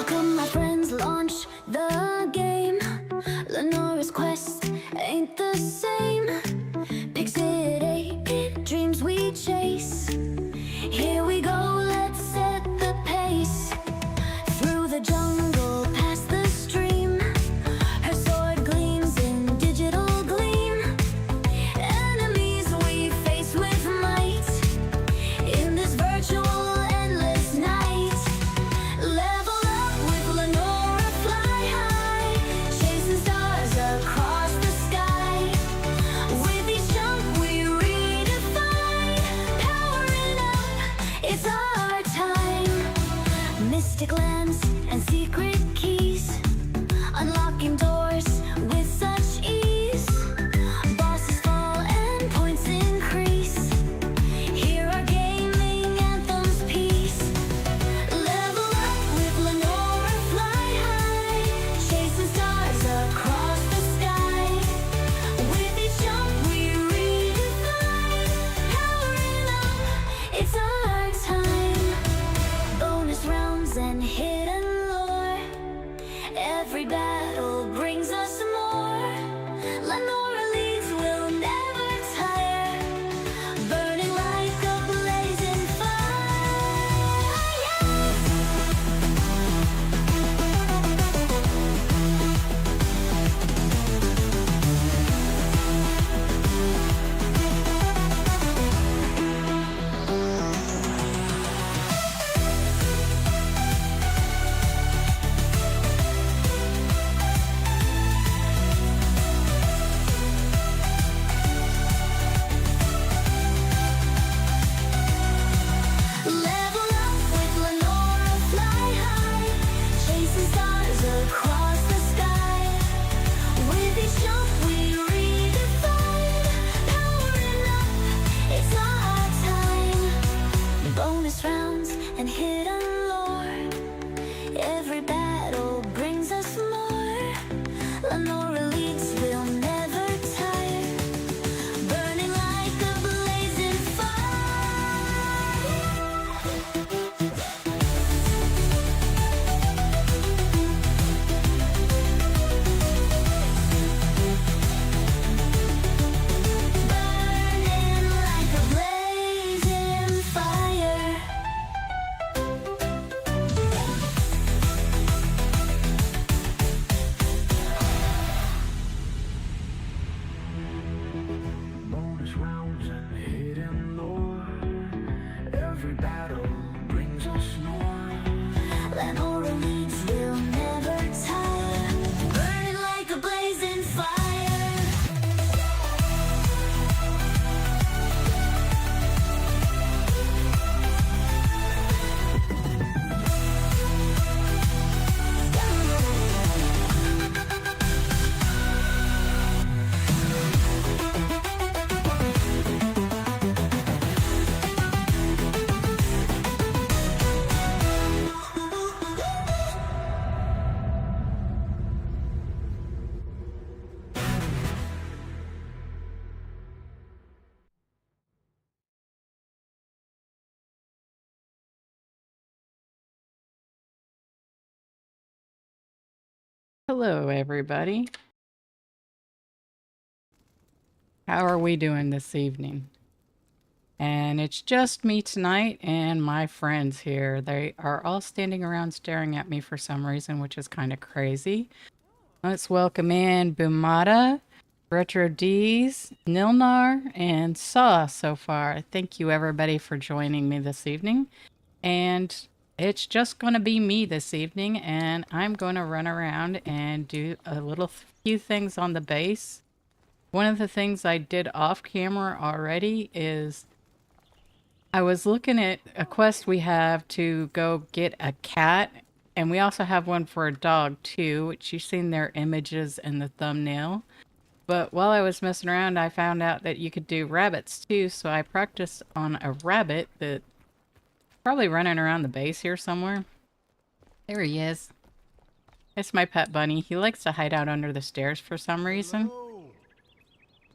Welcome, my friends, launch the game. Lenora's quest ain't the same. Pixit 8-bit dreams we chase. Here we go, let's set the pace. Through the jungle, past the stream. Her sword gleams in digital gleam. Enemies we face with might. In this virtual endless night. Level up with Lenora, fly high. Chasing stars across the sky. With each jump we redefine. Powering up, it's our time. Mystic lands and secret keys. Unlocking doors with such ease. Bosses fall and points increase. Hear our gaming anthems peace. Level up with Lenora, fly high. Chasing stars across the sky. With each jump we redefine. Powering up, it's our time. Bonus rounds and hidden lore. Every battle brings us more. Lenora leads, will never tire. Burning like a blazing fire. Level up with Lenora, fly high. Chasing stars across the sky. With each jump we redefine. Powering up, it's our time. Bonus rounds and hidden lore. Every battle brings us more. Lenora leads, will never tire. Burning like a blazing fire. Burning like a blazing fire. Bonus rounds and hidden lore. Every battle brings us more. Lenora leads, will never tire. Burning like a blazing fire. Hello, everybody. How are we doing this evening? And it's just me tonight and my friends here. They are all standing around staring at me for some reason, which is kind of crazy. Let's welcome in Bumata, Retro D's, Nilnyar, and Saw so far. Thank you, everybody, for joining me this evening. And it's just going to be me this evening, and I'm going to run around and do a little few things on the base. One of the things I did off camera already is I was looking at a quest we have to go get a cat, and we also have one for a dog too, which you've seen their images in the thumbnail. But while I was messing around, I found out that you could do rabbits too, so I practiced on a rabbit that probably running around the base here somewhere. There he is. It's my pet bunny. He likes to hide out under the stairs for some reason.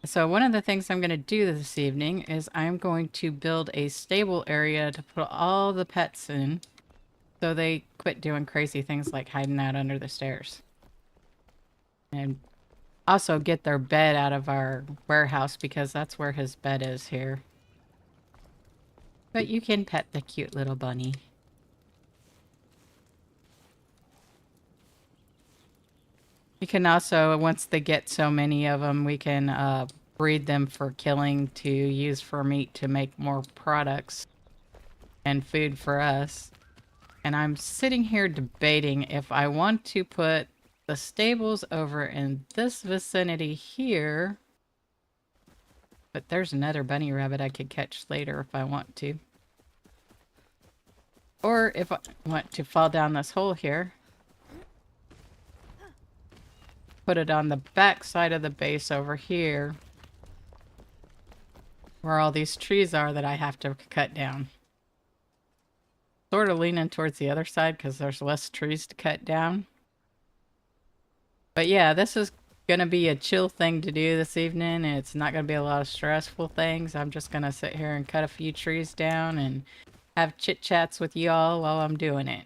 So one of the things I'm going to do this evening is I'm going to build a stable area to put all the pets in. So they quit doing crazy things like hiding out under the stairs. And also get their bed out of our warehouse because that's where his bed is here. But you can pet the cute little bunny. You can also, once they get so many of them, we can breed them for killing to use for meat to make more products and food for us. And I'm sitting here debating if I want to put the stables over in this vicinity here. But there's another bunny rabbit I could catch later if I want to. Or if I want to fall down this hole here. Put it on the back side of the base over here. Where all these trees are that I have to cut down. Sort of leaning towards the other side because there's less trees to cut down. But yeah, this is going to be a chill thing to do this evening. It's not going to be a lot of stressful things. I'm just going to sit here and cut a few trees down and have chit chats with y'all while I'm doing it.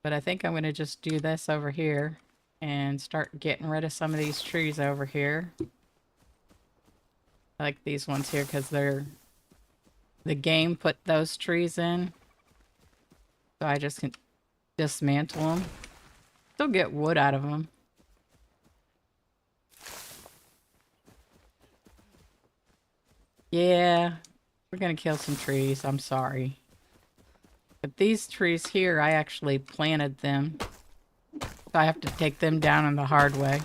But I think I'm going to just do this over here and start getting rid of some of these trees over here. I like these ones here because they're... The game put those trees in. So I just can dismantle them. Still get wood out of them. Yeah, we're gonna kill some trees. I'm sorry. But these trees here, I actually planted them. So I have to take them down in the hard way.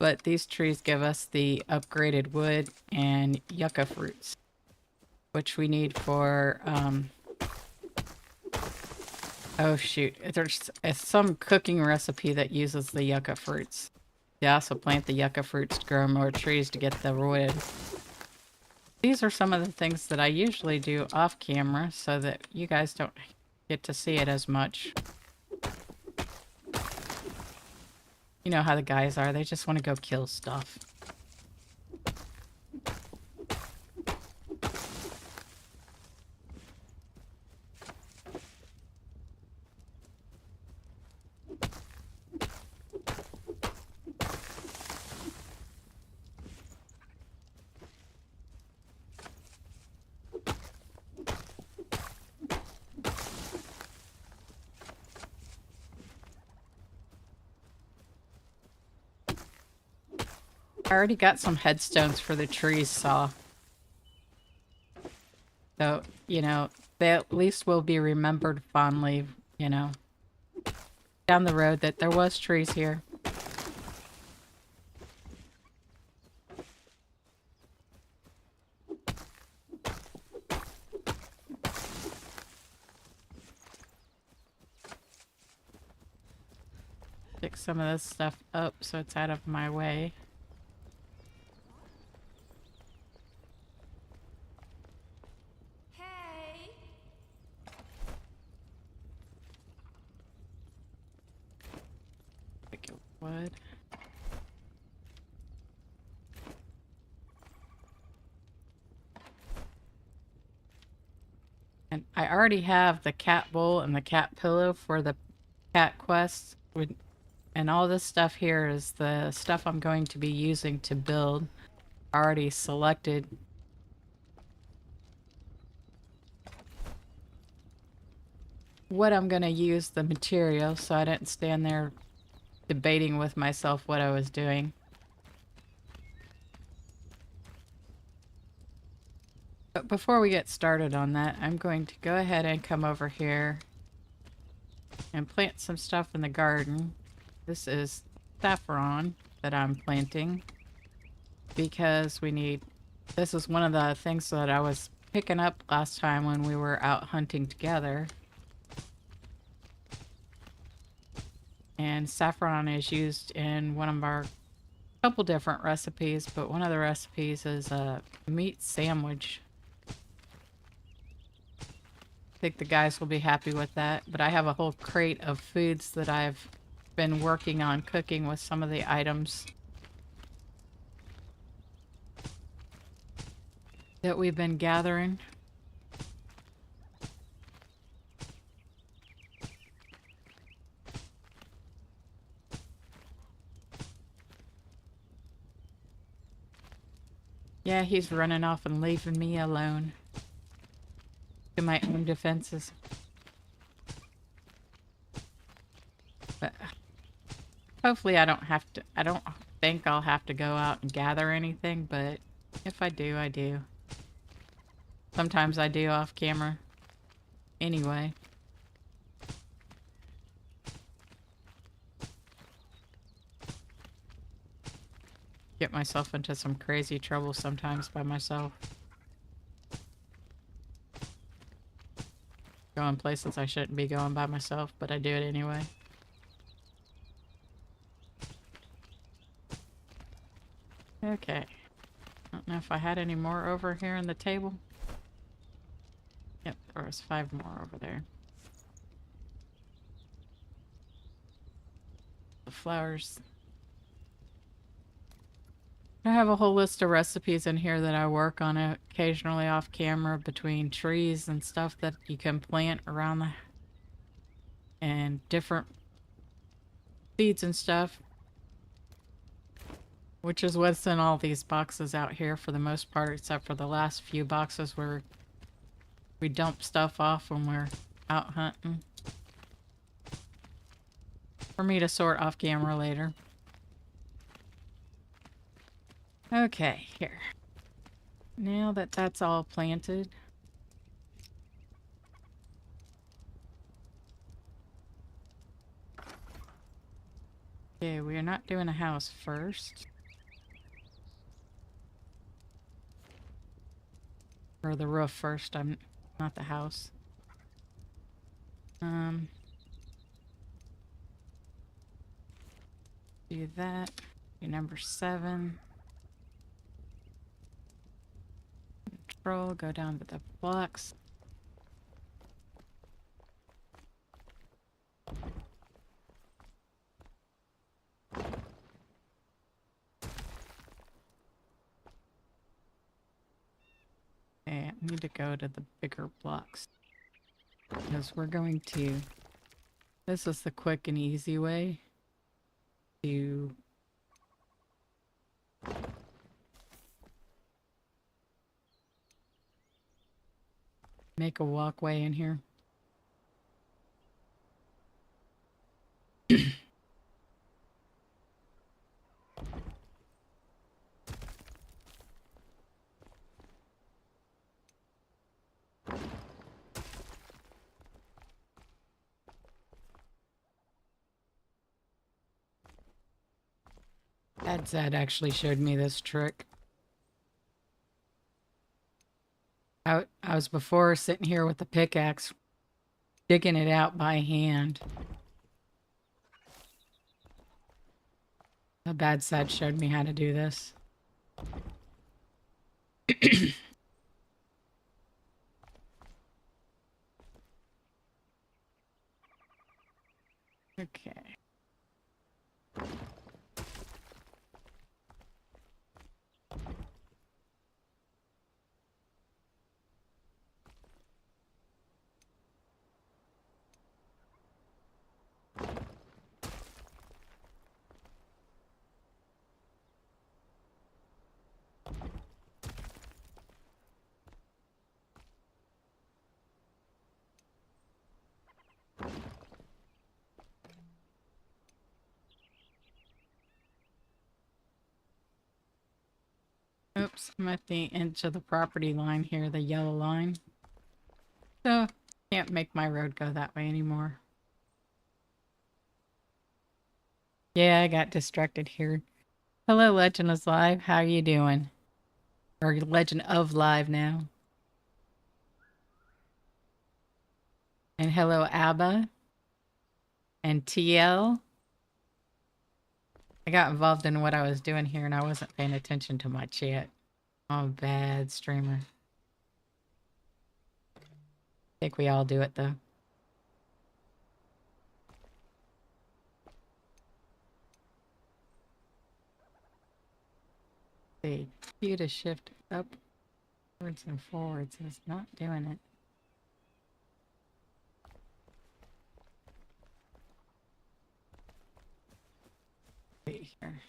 But these trees give us the upgraded wood and yucca fruits. Which we need for, oh shoot, there's some cooking recipe that uses the yucca fruits. You also plant the yucca fruits to grow more trees to get the wood. These are some of the things that I usually do off camera so that you guys don't get to see it as much. You know how the guys are, they just want to go kill stuff. I already got some headstones for the trees saw. So, you know, they at least will be remembered fondly, you know, down the road that there was trees here. Pick some of this stuff up so it's out of my way. Hey. Pick up wood. And I already have the cat bowl and the cat pillow for the cat quest. And all this stuff here is the stuff I'm going to be using to build. Already selected. What I'm going to use the material, so I didn't stand there debating with myself what I was doing. But before we get started on that, I'm going to go ahead and come over here and plant some stuff in the garden. This is saffron that I'm planting because we need... This is one of the things that I was picking up last time when we were out hunting together. And saffron is used in one of our couple different recipes, but one of the recipes is a meat sandwich. I think the guys will be happy with that, but I have a whole crate of foods that I've been working on cooking with some of the items that we've been gathering. Yeah, he's running off and leaving me alone to my own defenses. But hopefully I don't have to, I don't think I'll have to go out and gather anything, but if I do, I do. Sometimes I do off camera. Anyway. Get myself into some crazy trouble sometimes by myself. Going places I shouldn't be going by myself, but I do it anyway. Okay. I don't know if I had any more over here on the table. Yep, there was 5 more over there. The flowers. I have a whole list of recipes in here that I work on occasionally off camera between trees and stuff that you can plant around the and different seeds and stuff. Which is what's in all these boxes out here for the most part, except for the last few boxes where we dump stuff off when we're out hunting. For me to sort off camera later. Okay, here. Now that that's all planted. Okay, we are not doing a house first. Or the roof first, I'm not the house. Do that. Do number 7. Control, go down to the blocks. Okay, I need to go to the bigger blocks. Because we're going to... This is the quick and easy way to make a walkway in here. Dad actually showed me this trick. I was before sitting here with the pickaxe, digging it out by hand. The bad side showed me how to do this. Okay. Oops, I'm at the edge of the property line here, the yellow line. So, can't make my road go that way anymore. Yeah, I got distracted here. Hello, Legend is Live. How you doing? Or Legend of Live now. And hello, Abba. And TL. I got involved in what I was doing here and I wasn't paying attention to my chat. I'm a bad streamer. I think we all do it though. See, Q to shift upwards and forwards is not doing it. Wait here.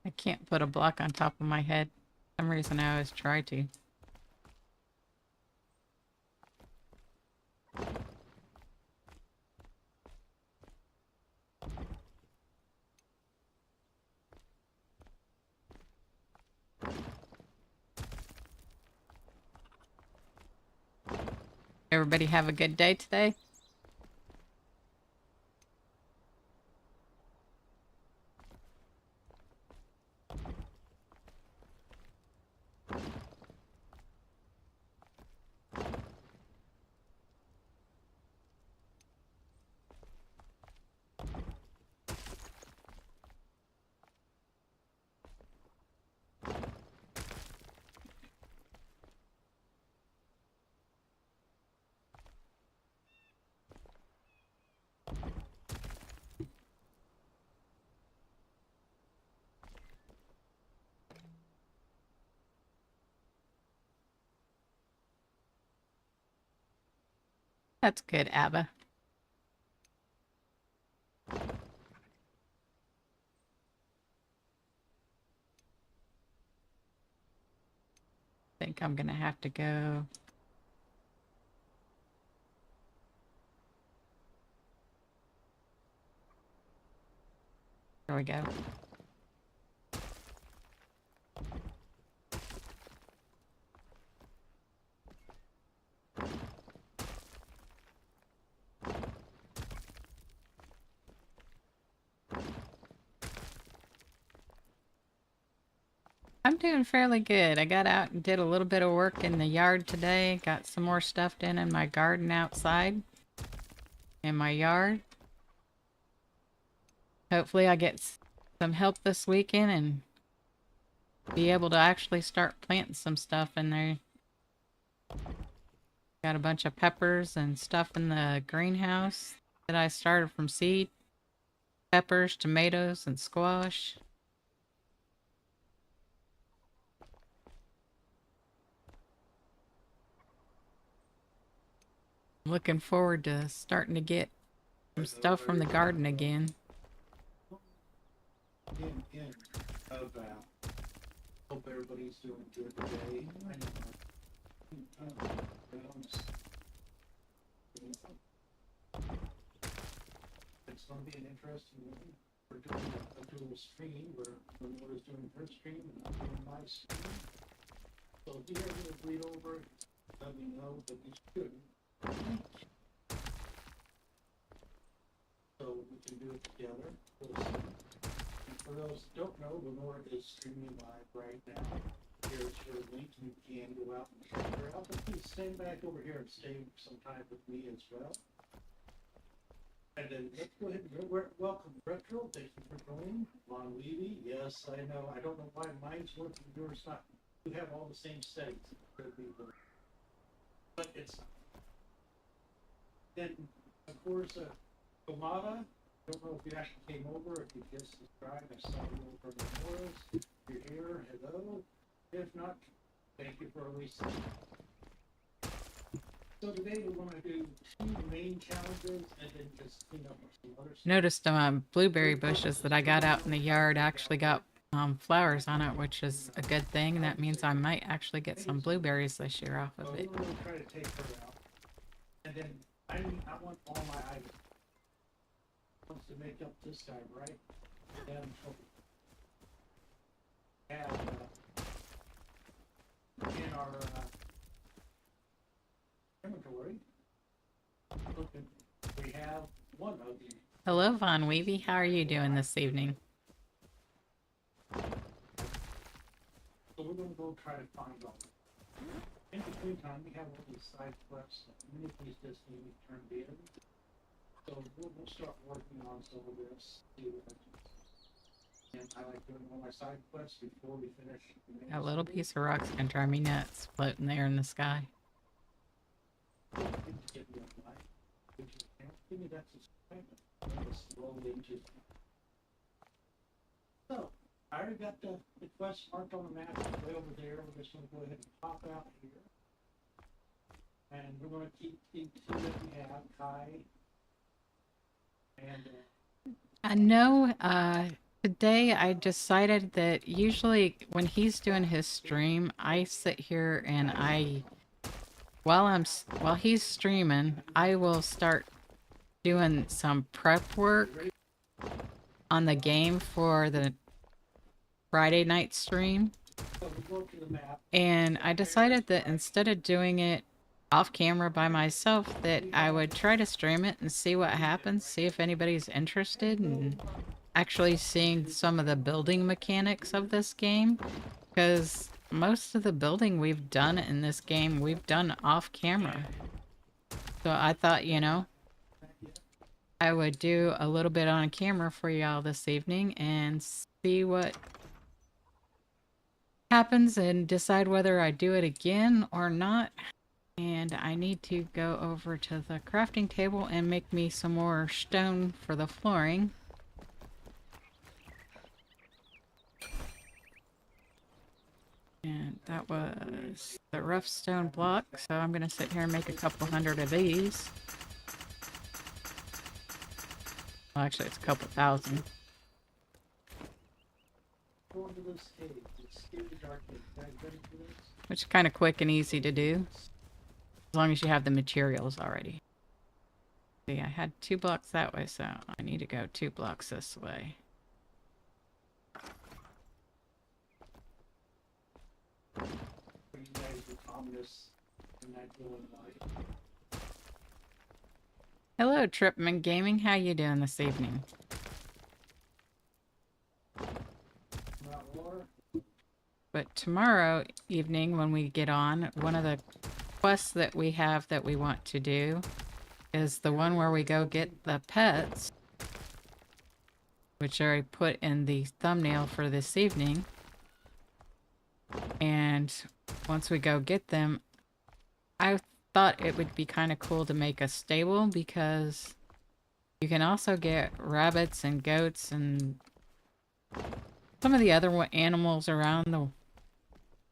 I can't put a block on top of my head. For some reason I always try to. Everybody have a good day today? That's good, Abba. Think I'm gonna have to go. There we go. I'm doing fairly good. I got out and did a little bit of work in the yard today. Got some more stuff done in my garden outside. In my yard. Hopefully I get some help this weekend and be able to actually start planting some stuff in there. Got a bunch of peppers and stuff in the greenhouse that I started from seed. Peppers, tomatoes, and squash. Looking forward to starting to get some stuff from the garden again. In of hope everybody's doing good today. I know it's going to be an interesting one. We're doing a dual stream where Lenora's doing her stream and I'm doing my stream. So if you guys want to read over it, let me know, but you should. So we can do it together. We'll see. For those that don't know, Lenora is streaming live right now. Here's her link. You can go out and check her out. But please stand back over here and stay some time with me as well. And then let's go ahead and welcome Retro. Thank you for joining. Lon Levy. Yes, I know. I don't know why mine's working, yours not. You have all the same settings. But it's not. Then, of course, Tomata. I don't know if you actually came over, if you just subscribed. I saw you over at Lenora's. If you're here, hello. If not, thank you for listening. So today we want to do 2 main challenges and then just clean up some other stuff. Noticed blueberry bushes that I got out in the yard actually got flowers on it, which is a good thing. That means I might actually get some blueberries this year off of it. We're going to try to take her out. And then I want all my items. Wants to make up this guy, right? And have in our inventory, we have one of these. Hello, Von Weeby. How are you doing this evening? So we're going to go try to find all. In between time, we have all these side quests. Many of these just need to be turned in. So we'll start working on some of this. And I like doing all my side quests before we finish. A little piece of rock's gonna drive me nuts floating there in the sky. So, I already got the quest marked on the map way over there. We're just going to go ahead and pop out here. And we're gonna keep the two that we have, Kai and, I know today I decided that usually when he's doing his stream, I sit here and while he's streaming, I will start doing some prep work on the game for the Friday night stream. so we go to the map. And I decided that instead of doing it off camera by myself, that I would try to stream it and see what happens, see if anybody's interested in actually seeing some of the building mechanics of this game. Because most of the building we've done in this game, we've done off camera. So I thought, you know, I would do a little bit on camera for y'all this evening and see what happens and decide whether I do it again or not. And I need to go over to the crafting table and make me some more stone for the flooring. And that was the rough stone block, so I'm gonna sit here and make a couple hundred of these. Well, actually it's a couple thousand. Go into this cave, it's scary dark cave. Guys ready for this? Which is kind of quick and easy to do, as long as you have the materials already. See, I had 2 blocks that way, so I need to go 2 blocks this way. For you guys with communists and that going life. Hello, Tripman Gaming. How you doing this evening? Not water. But tomorrow evening when we get on, one of the quests that we have that we want to do is the one where we go get the pets, which I put in the thumbnail for this evening. And once we go get them, I thought it would be kind of cool to make a stable, because you can also get rabbits and goats and some of the other animals around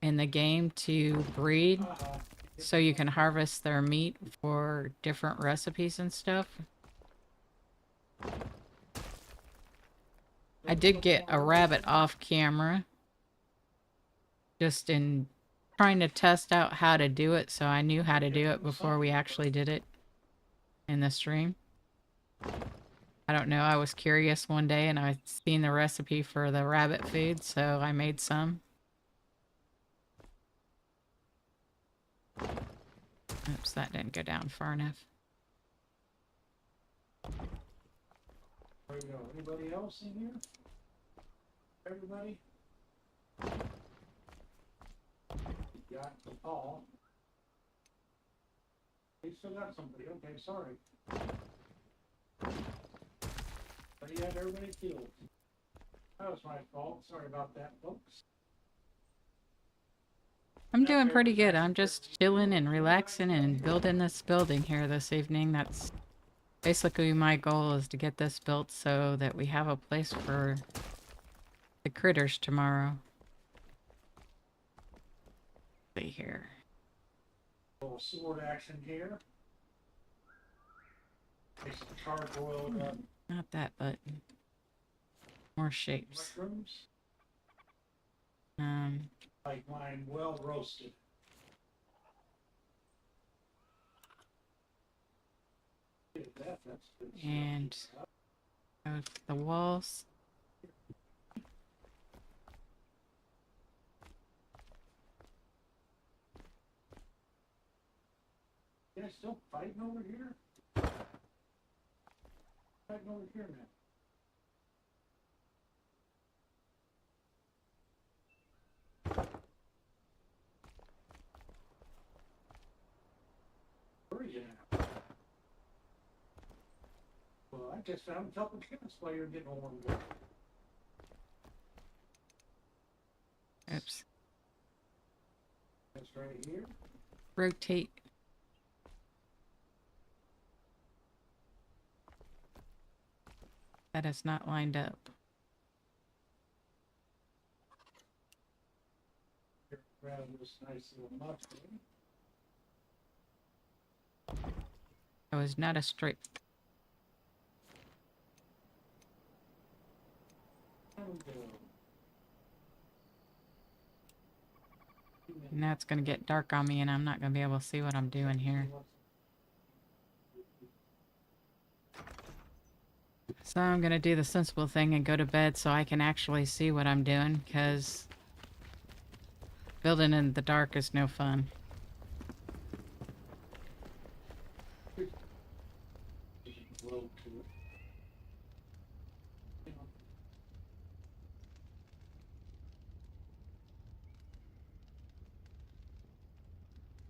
in the game to breed, so you can harvest their meat for different recipes and stuff. I did get a rabbit off camera, just in trying to test out how to do it, so I knew how to do it before we actually did it in the stream. I don't know, I was curious one day and I seen the recipe for the rabbit food, so I made some. Oops, that didn't go down far enough. There we go. Anybody else in here? Everybody? You got the Paul. You still got somebody. Okay, sorry. But you had everybody killed. That was my fault. Sorry about that, folks. I'm doing pretty good. I'm just chilling and relaxing and building this building here this evening. That's basically my goal, is to get this built so that we have a place for the critters tomorrow. See here. A little sword action here. Take some charbroiled Not that button. More shapes. mushrooms. Like mine, well roasted. Look at that, that's good stuff. And go to the walls. You guys still fighting over here? Fighting over here, man. Where are you now? Well, I just found a couple chickens while you're getting warmed up. Oops. That's right here. Rotate. That is not lined up. Grab this nice little mushroom. was not a straight. Now it's gonna get dark on me and I'm not gonna be able to see what I'm doing here. So I'm gonna do the sensible thing and go to bed so I can actually see what I'm doing, because building in the dark is no fun.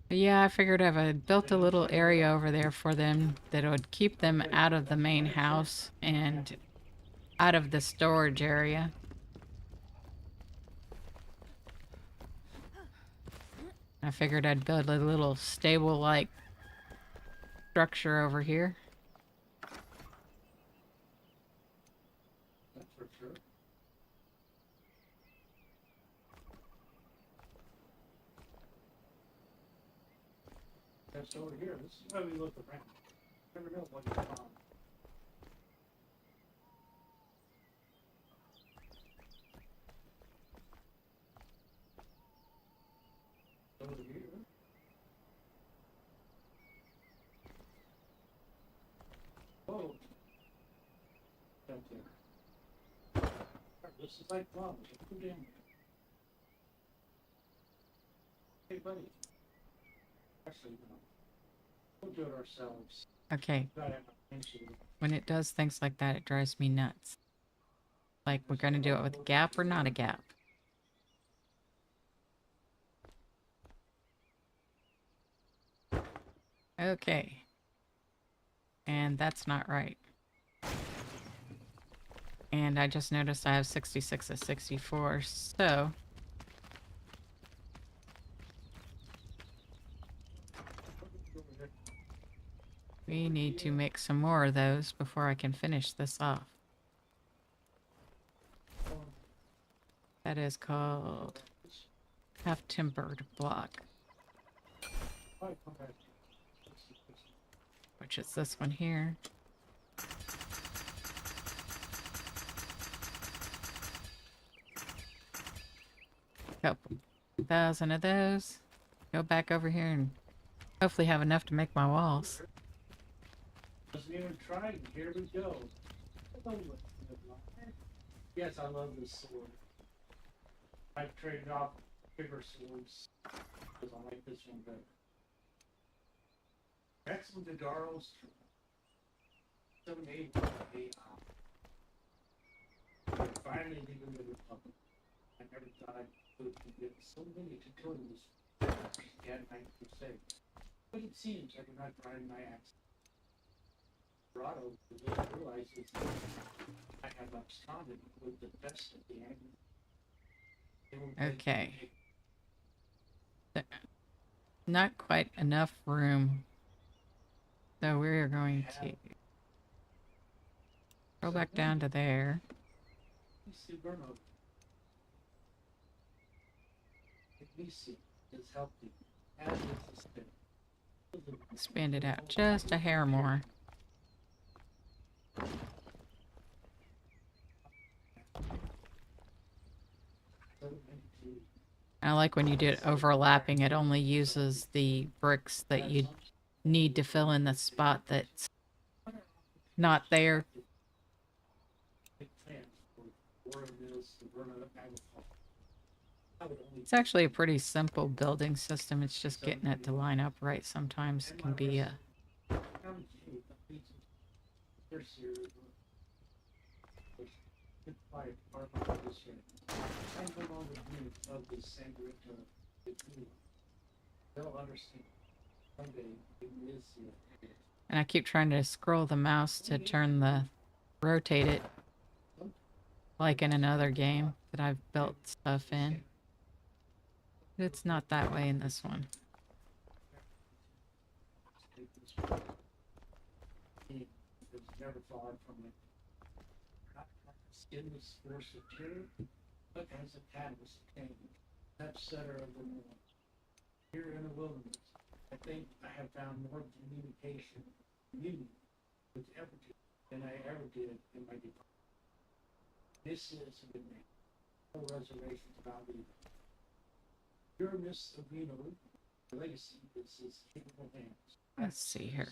But yeah, I figured if I built a little area over there for them that would keep them out of the main house and out of the storage area. I figured I'd build a little stable-like structure over here. That's for sure. That's over here. This is why we look around. Never know what you found. Over here. Whoa. Right there. This is like problems. Put in. Hey, buddy. Actually, no. We'll do it ourselves. Okay, Gotta have a pencil. when it does things like that, it drives me nuts. Like, we're gonna do it with a gap or not a gap? Okay. And that's not right. And I just noticed I have 66 of 64, so... we need to make some more of those before I can finish this off. That is called half-timbered block, which is this one here. Couple thousand of those. Go back over here and hopefully have enough to make my walls. Doesn't even try. Here we go. Yes, I love this sword. I've traded off bigger swords because I like this one better. Excellent Dadaros. 7-8. Finally leaving the Republic. I never thought I would get so many tutorials. Again, I could say. But it seems I cannot drive my axe. Realizes I have absconded with the best of the angry. Okay. Not quite enough room. So we're going to go back down to there. Is healthy, as is the spin. Expand it out just a hair more. I like when you do it overlapping, it only uses the bricks that you need to fill in the spot that's not there. It's actually a pretty simple building system. It's just getting it to line up right sometimes can be a... And I keep trying to scroll the mouse to rotate it like in another game that I've built stuff in. But it's not that way in this one. Never far from it. Skinless force of terror, but as a catalyst of pain, that center of the world. Here in the wilderness, I think I have found more communication community with ever did than I ever did in my department. This is a good name. No reservations about it. Your Miss Avino legacy is his capable hands. Let's see here.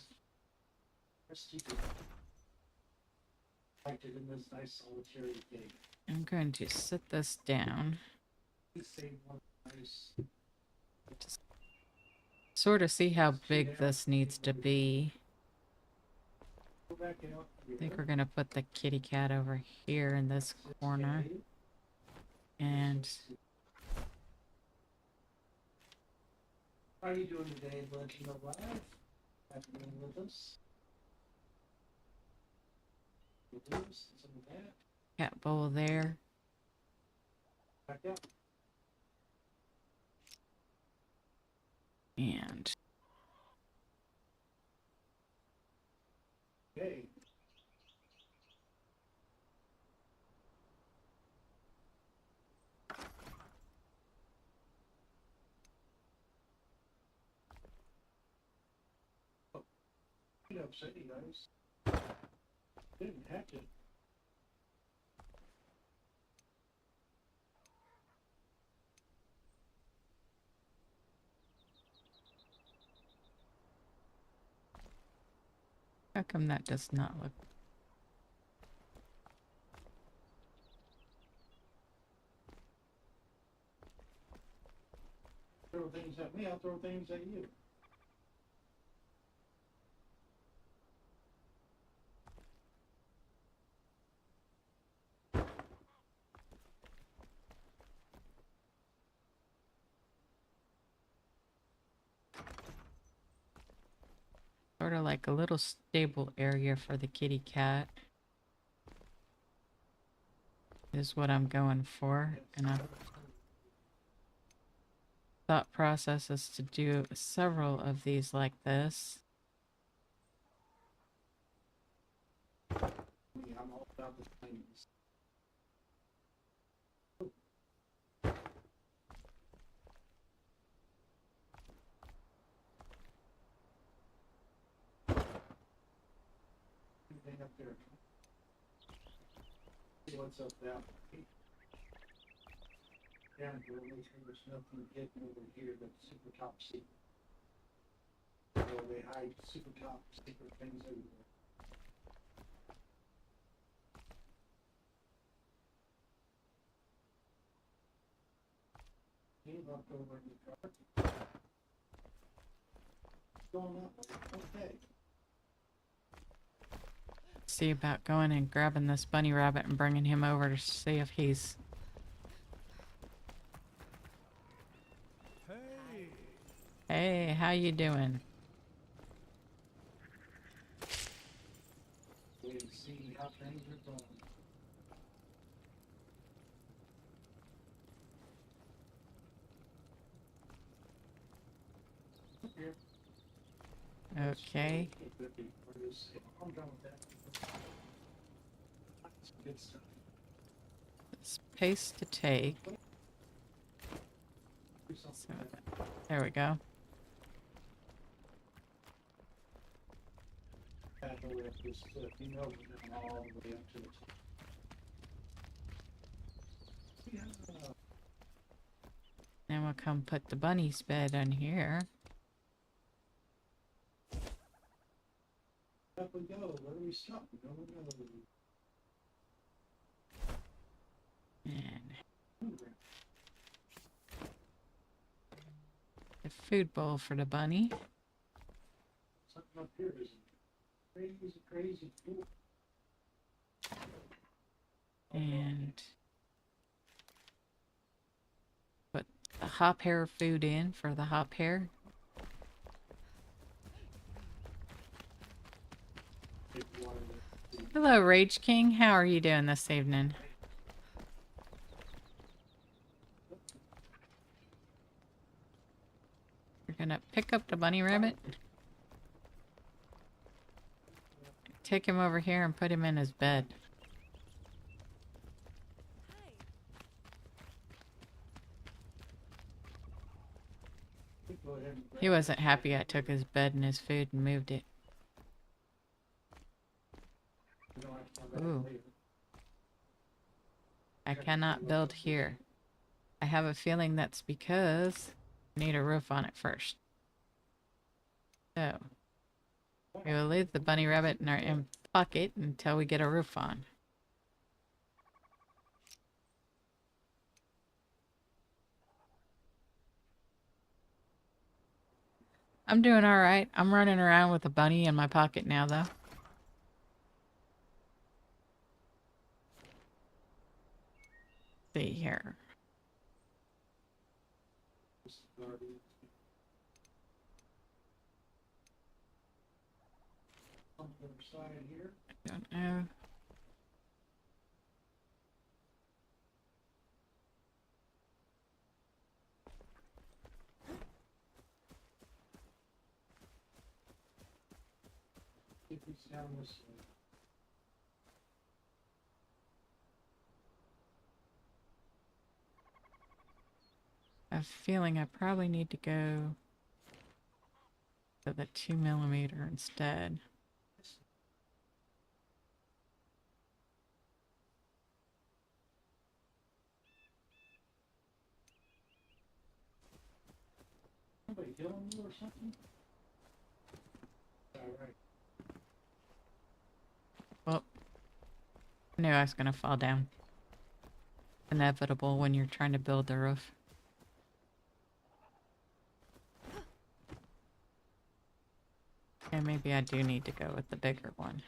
Reflected in this nice solitary cave. I'm going to sit this down. Please say one nice. Sort of see how big this needs to be. Go back out. I think we're going to put the kitty cat over here in this corner. And How are you doing today, Legend of Life? Happy being with us. With this, some of that. cat bowl there. Back out. And Okay. You upset you guys. Didn't have to. how come that does not look? Throw things at me, I'll throw things at you. Sort of like a little stable area for the kitty cat. Is what I'm going for. And I thought process is to do several of these like this. Yeah, I'm all about the things. Anything up there? See what's up there. Down here, make sure there's nothing hidden over here that's super top secret. So they hide super top secret things everywhere. He left over in the dark. Going up, okay. See about going and grabbing this bunny rabbit and bringing him over to see if he's... Hey, how you doing? Wait and see how things are going. Up here. Okay. I'm done with that. That's good stuff. It's pace to take. Do So, something with that. there we go. Path over up this cliff. You know we're going all the way up to the top. Yeah. Then we'll come put the bunny's bed on here. Up we go. Where do we stop? We don't know. And the food bowl for the bunny. Something up here is crazy, crazy cool. And put the hop hair food in for the hop hair. Big water. Hello, Rage King. How are you doing this evening? You're gonna pick up the bunny rabbit, take him over here and put him in his bed. Go ahead and He wasn't happy I took his bed and his food and moved it. don't have to come back Ooh. later. I cannot build here. I have a feeling that's because I need a roof on it first. So, we will leave the bunny rabbit in our pocket until we get a roof on. I'm doing alright. I'm running around with a bunny in my pocket now, though. See here. On the other side here. Don't know. If it's down this way. I have a feeling I probably need to go to the 2mm instead. Somebody killing you or something? Alright. Well, I knew I was gonna fall down. Inevitable when you're trying to build the roof. Okay, maybe I do need to go with the bigger one.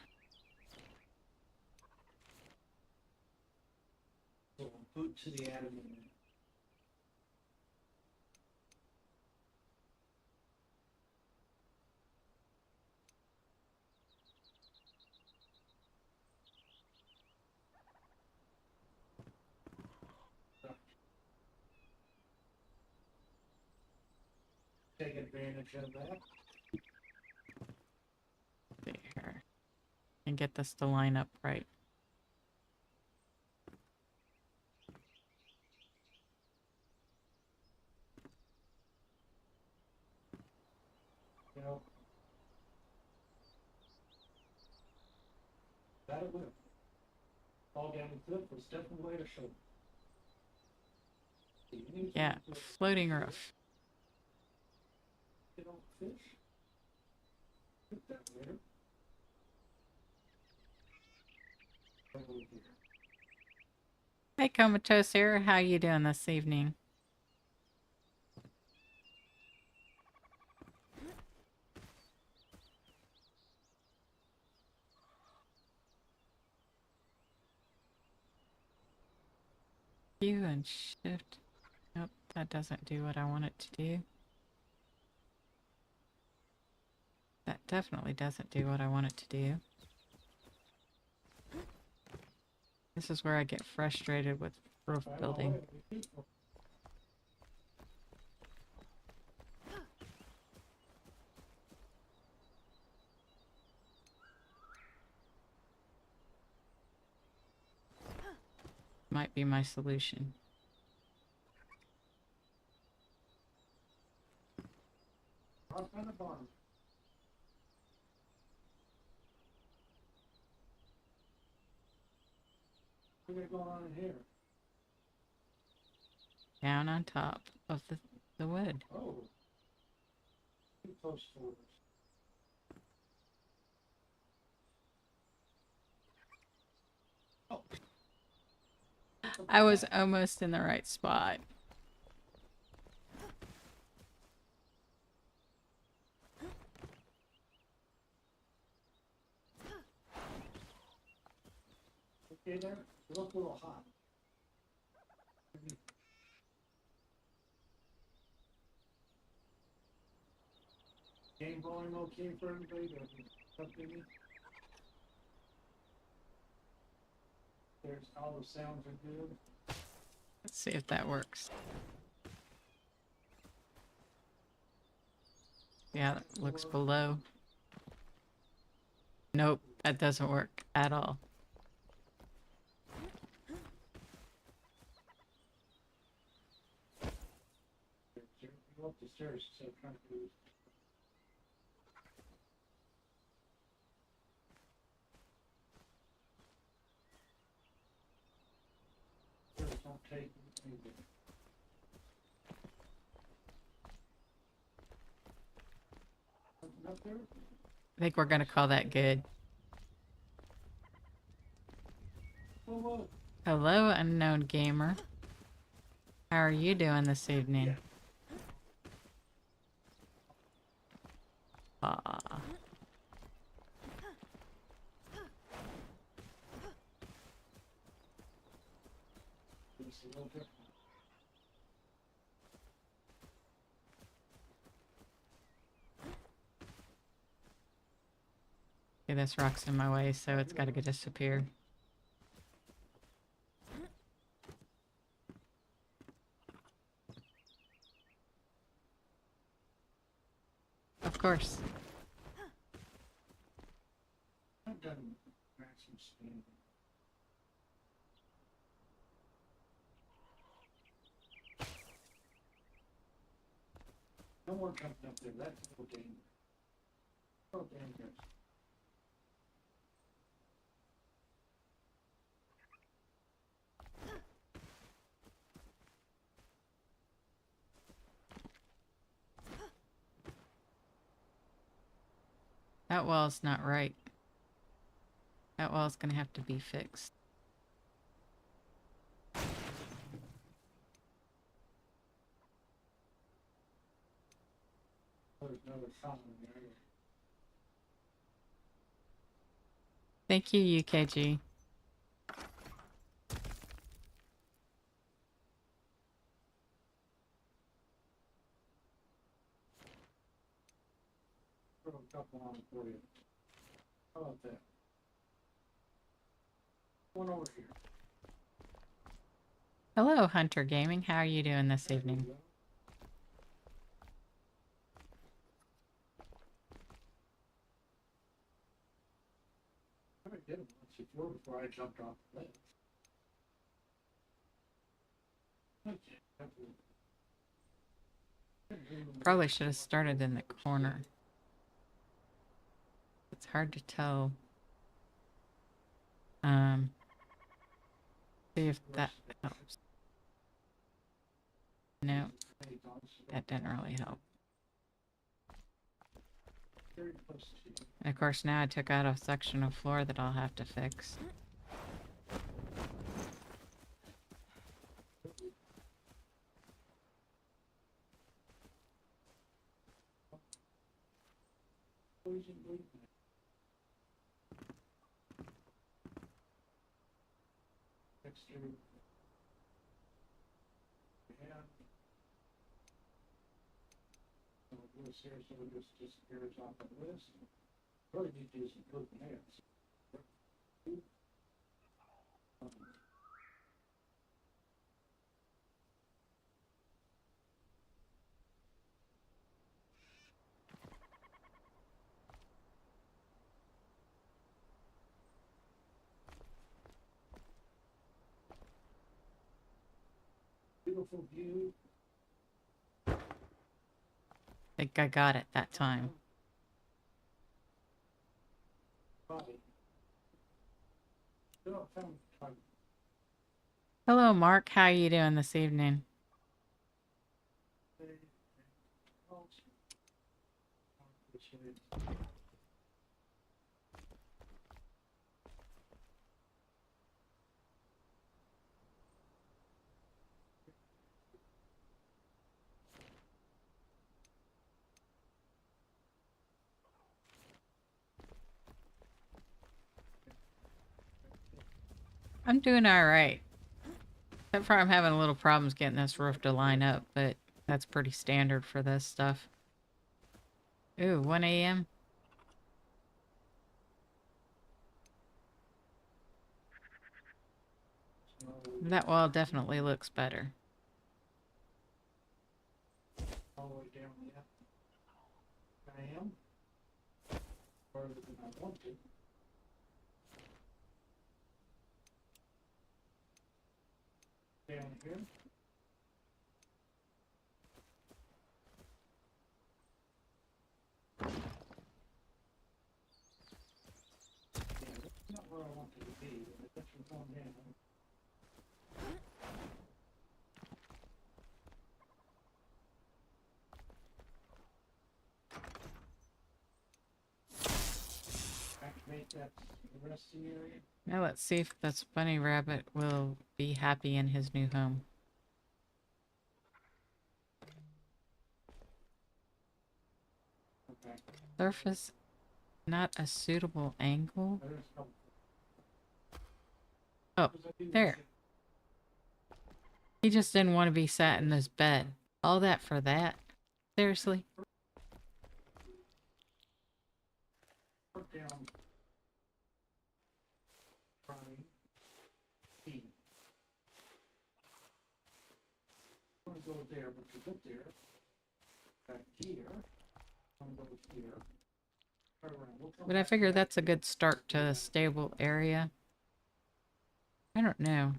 So boot to the admin. Take advantage of that. See here. And get this to line up right. You know. That'll do. Fall down the cliff was definitely way to show. Yeah, floating roof. You don't fish? Put that later. Over here. Hey, Comatose here. How you doing this evening? Q and shift. Nope, that doesn't do what I want it to do. That definitely doesn't do what I want it to do. This is where I get frustrated with roof building. Might be my solution. Rock on the bottom. What we got going on in here? Down on top of the wood. Oh. Too close for us. Oh. I was almost in the right spot. Okay there? You look a little hot. Game volume okay for everybody? Something? There's all the sounds are good. Let's see if that works. Yeah, that looks below. Nope, that doesn't work at all. You go up the stairs, so kind of good. I'll take anything. Something up there? I think we're gonna call that good. Whoa, whoa. Hello, unknown gamer. How are you doing this evening? Ah. It's a little different. Okay, this rock's in my way, so it's gotta get disappeared. Of course. I've done maximum speed. No more coming up there. That's a little dangerous. So dangerous. That wall's not right. That wall's gonna have to be fixed. There's another fountain there. Thank you, UKG. Throw a couple on for you. How about that? One over here. Hello, Hunter Gaming. How are you doing this There you evening? go. I did it once before I jumped off the ledge. Okay. Probably should have started in the corner. It's hard to tell. See if that helps. No, that didn't really help. Very close to you. And of course, now I took out a section of floor that I'll have to fix. Poison blue. Next to yeah. So this here, so it just disappears off the list. Really need to do some good hands. Beautiful view. I think I got it that time. Body. Still found time. Hello, Mark. How are you doing this evening? I'm doing all right. Except for I'm having a little problems getting this roof to line up, but that's pretty standard for this stuff. Ooh, 1 a.m. That wall definitely looks better. All the way down yet. I am. Farther than I want to. Down here. Yeah, that's not where I want it to be, but that's what's on down. like that's the resting area. Now let's see if this bunny rabbit will be happy in his new home. Okay. Surface not a suitable angle. There's a couple. Oh, there. He just didn't want to be sat in this bed. All that for that? Seriously? Put down. Trying. Key. I'm gonna go there, but to get there, back here, I'm gonna go here. Turn around. We'll come But I back figure to that. that's a good start to a stable area. I don't know.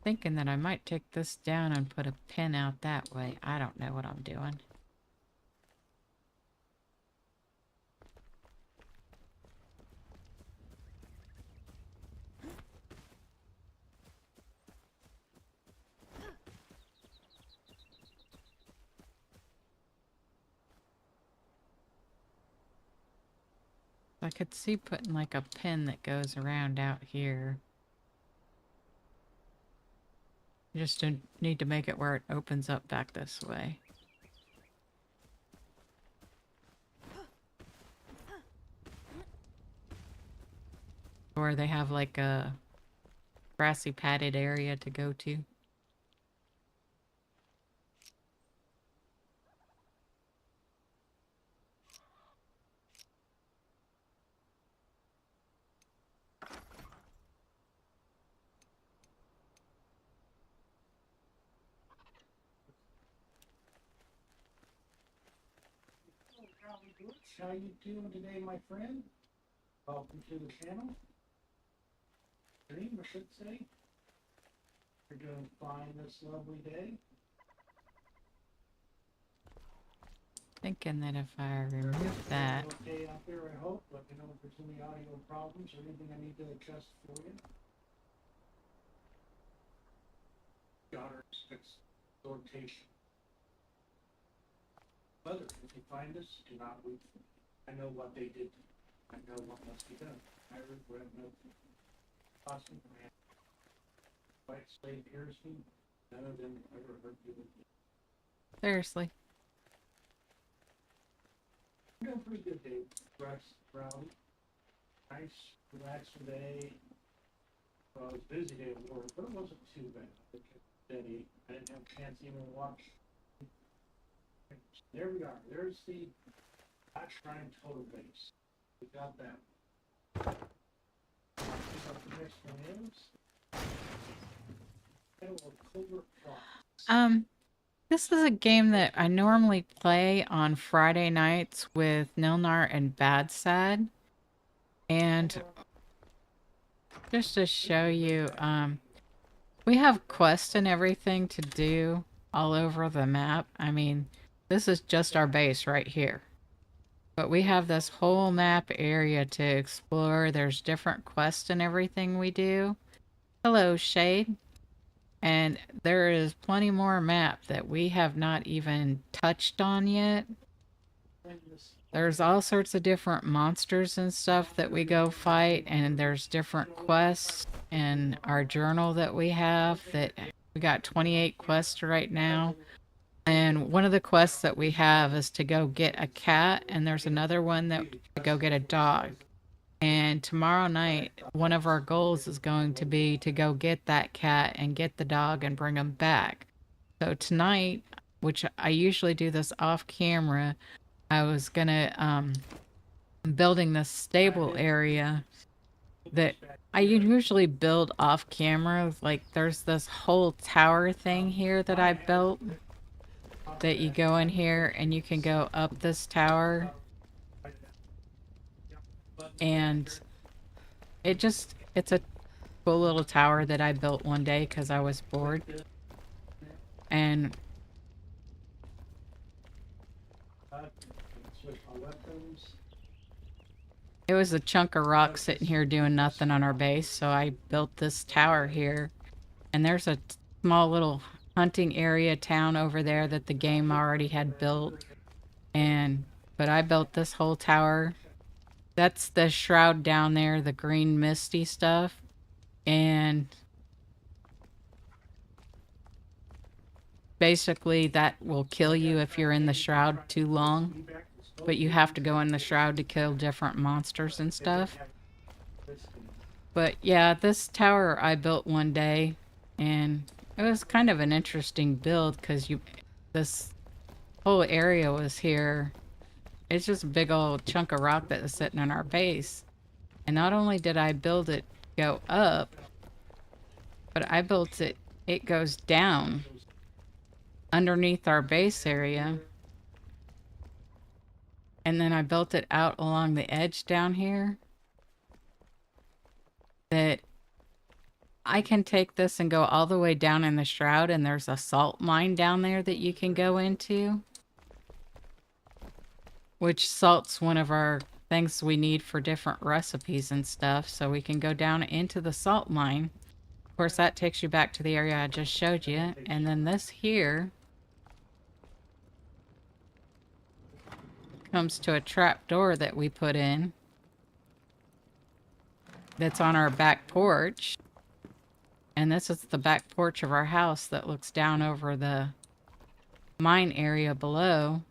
Thinking that I might take this down and put a pin out that way. I don't know what I'm doing. I could see putting like a pin that goes around out here. Just need to make it where it opens up back this way. Or they have like a grassy padded area to go to. How you doing today, my friend? Welcome to the channel. Dream, I should say. You're doing fine this lovely day. Thinking that if I remove that, Okay out there, I hope. Let me know if there's any audio problems or anything I need to adjust for you. Daughter's exhortation. Mother, if you find us, do not weep. I know what they did. I know what must be done. I regret no possible man. White slave heresy, none of them ever hurt you. seriously. I'm doing pretty good day. Rest, rowdy. Nice, relaxing day. Well, it was a busy day at work, but it wasn't too bad. It kept steady. I didn't have a chance to even watch. There we are. There's the Shrine total base. We got that. See what the next one is. Battle of Covert Plots. This is a game that I normally play on Friday nights with Nilnyar and Sad. And just to show you, we have quests and everything to do all over the map. I mean, this is just our base right here. But we have this whole map area to explore. There's different quests and everything we do. Hello, Shade. And there is plenty more map that we have not even touched on yet. There's all sorts of different monsters and stuff that we go fight, and there's different quests in our journal that we have. That we got 28 quests right now. And one of the quests that we have is to go get a cat, and there's another one that to go get a dog. And tomorrow night, one of our goals is going to be to go get that cat and get the dog and bring them back. So tonight, which I usually do this off camera, I was gonna, I'm building this stable area that I usually build off camera. Like there's this whole tower thing here that I built that you go in here and you can go up this tower. And it's a cool little tower that I built one day because I was bored. And Switch my weapons. it was a chunk of rock sitting here doing nothing on our base, so I built this tower here. And there's a small little hunting area town over there that the game already had built. But I built this whole tower That's the shroud down there, the green misty stuff. And basically that will kill you if you're in the shroud too long. But you have to go in the shroud to kill different monsters and stuff. But yeah, this tower I built one day, and it was kind of an interesting build because this whole area was here. It's just a big old chunk of rock that was sitting in our base. And not only did I build it go up, but I built it goes down underneath our base area. And then I built it out along the edge down here, that I can take this and go all the way down in the shroud, and there's a salt mine down there that you can go into. Which salt's one of our things we need for different recipes and stuff, so we can go down into the salt mine. Of course, that takes you back to the area I just showed you. And then this here comes to a trap door that we put in that's on our back porch. And this is the back porch of our house that looks down over the mine area below.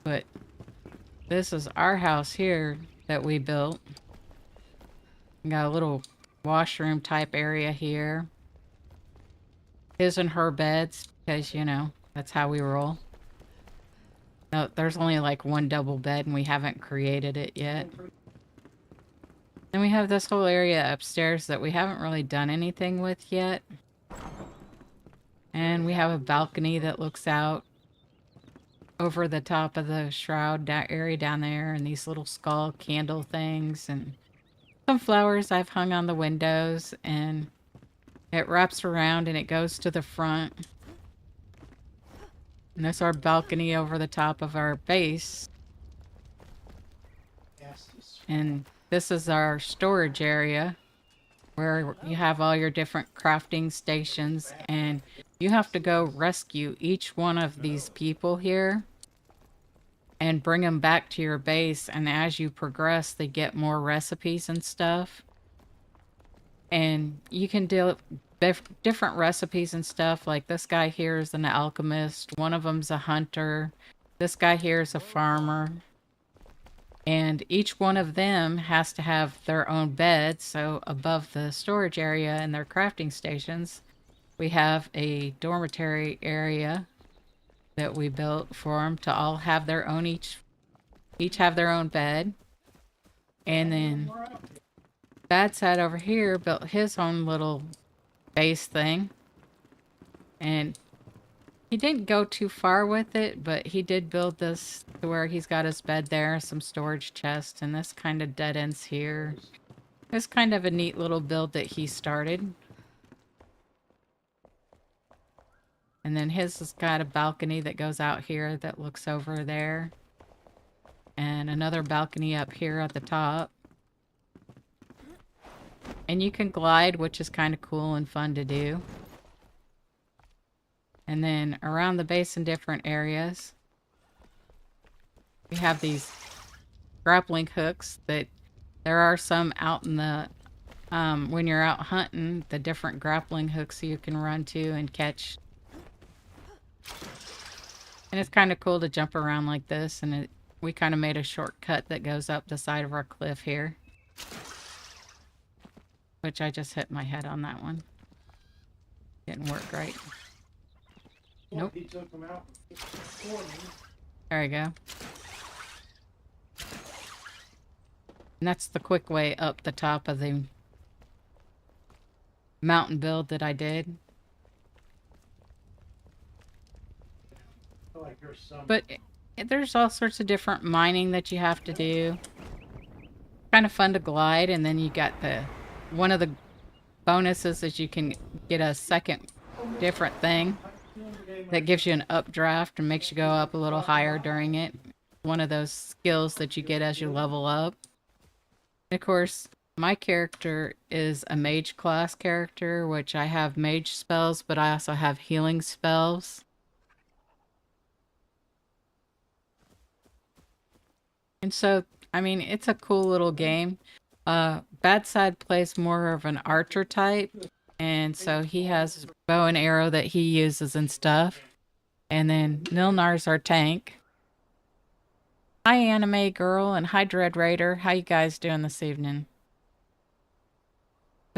But this is our house here that we built. We got a little washroom type area here. His and her beds, because, you know, that's how we roll. No, there's only like one double bed and we haven't created it yet. Then we have this whole area upstairs that we haven't really done anything with yet. And we have a balcony that looks out over the top of the shroud area down there, and these little skull candle things, and some flowers I've hung on the windows, and it wraps around and it goes to the front. And that's our balcony over the top of our base. And this is our storage area where you have all your different crafting stations, and you have to go rescue each one of these people here and bring them back to your base. And as you progress, they get more recipes and stuff. And you can do different recipes and stuff. Like this guy here is an alchemist. One of them's a hunter. This guy here is a farmer. And each one of them has to have their own bed. So above the storage area and their crafting stations, we have a dormitory area that we built for them to all have their own, each have their own bed. And then Bad Side over here built his own little base thing. And he didn't go too far with it, but he did build this to where he's got his bed there, some storage chests, and this kind of dead ends here. It's kind of a neat little build that he started. And then his has got a balcony that goes out here that looks over there. And another balcony up here at the top. And you can glide, which is kind of cool and fun to do. And then around the base in different areas, we have these grappling hooks that there are some out in the, when you're out hunting, the different grappling hooks you can run to and catch. And it's kind of cool to jump around like this, and we kind of made a shortcut that goes up the side of our cliff here. Which I just hit my head on that one. Didn't work right. Nope. He took them out for me. There we go. And that's the quick way up the top of the mountain build that I did. I feel like there's some. But there's all sorts of different mining that you have to do. Kind of fun to glide, and then you got one of the bonuses is you can get a second different thing that gives you an updraft and makes you go up a little higher during it. One of those skills that you get as you level up. Of course, my character is a mage class character, which I have mage spells, but I also have healing spells. And so, I mean, it's a cool little game. Bad Side plays more of an archer type, and so he has bow and arrow that he uses and stuff. And then Nilnar's our tank. Hi, Anime Girl, and hi, Dread Raider. How you guys doing this evening?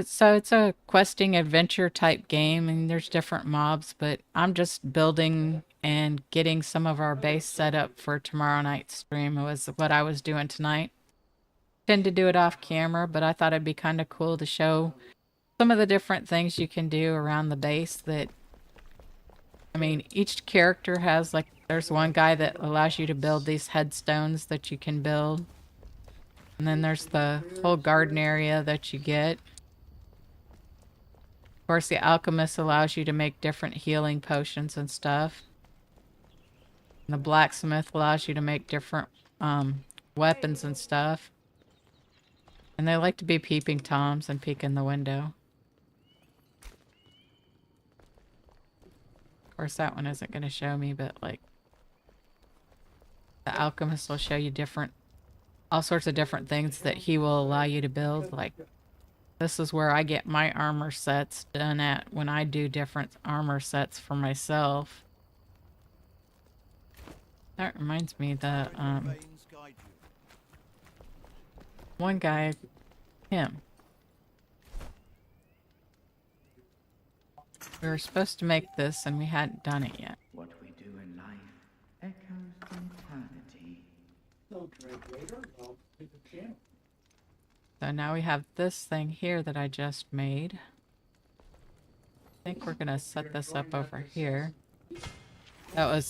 So it's a questing adventure type game, and there's different mobs, but I'm just building and getting some of our base set up for tomorrow night's stream. It was what I was doing tonight. Tend to do it off camera, but I thought it'd be kind of cool to show some of the different things you can do around the base that, I mean, each character has, like, there's one guy that allows you to build these headstones that you can build. And then there's the whole garden area that you get. Of course, the alchemist allows you to make different healing potions and stuff. And the blacksmith allows you to make different weapons and stuff. And they like to be peeping toms and peek in the window. Of course, that one isn't going to show me, but like the alchemist will show you all sorts of different things that he will allow you to build. Like, this is where I get my armor sets done at when I do different armor sets for myself. That reminds me that one guy, him. We were supposed to make this and we hadn't done it yet. What we do in life echoes from eternity. So, Dread Raider, welcome to the channel. So now we have this thing here that I just made. I think we're gonna set this up over here. That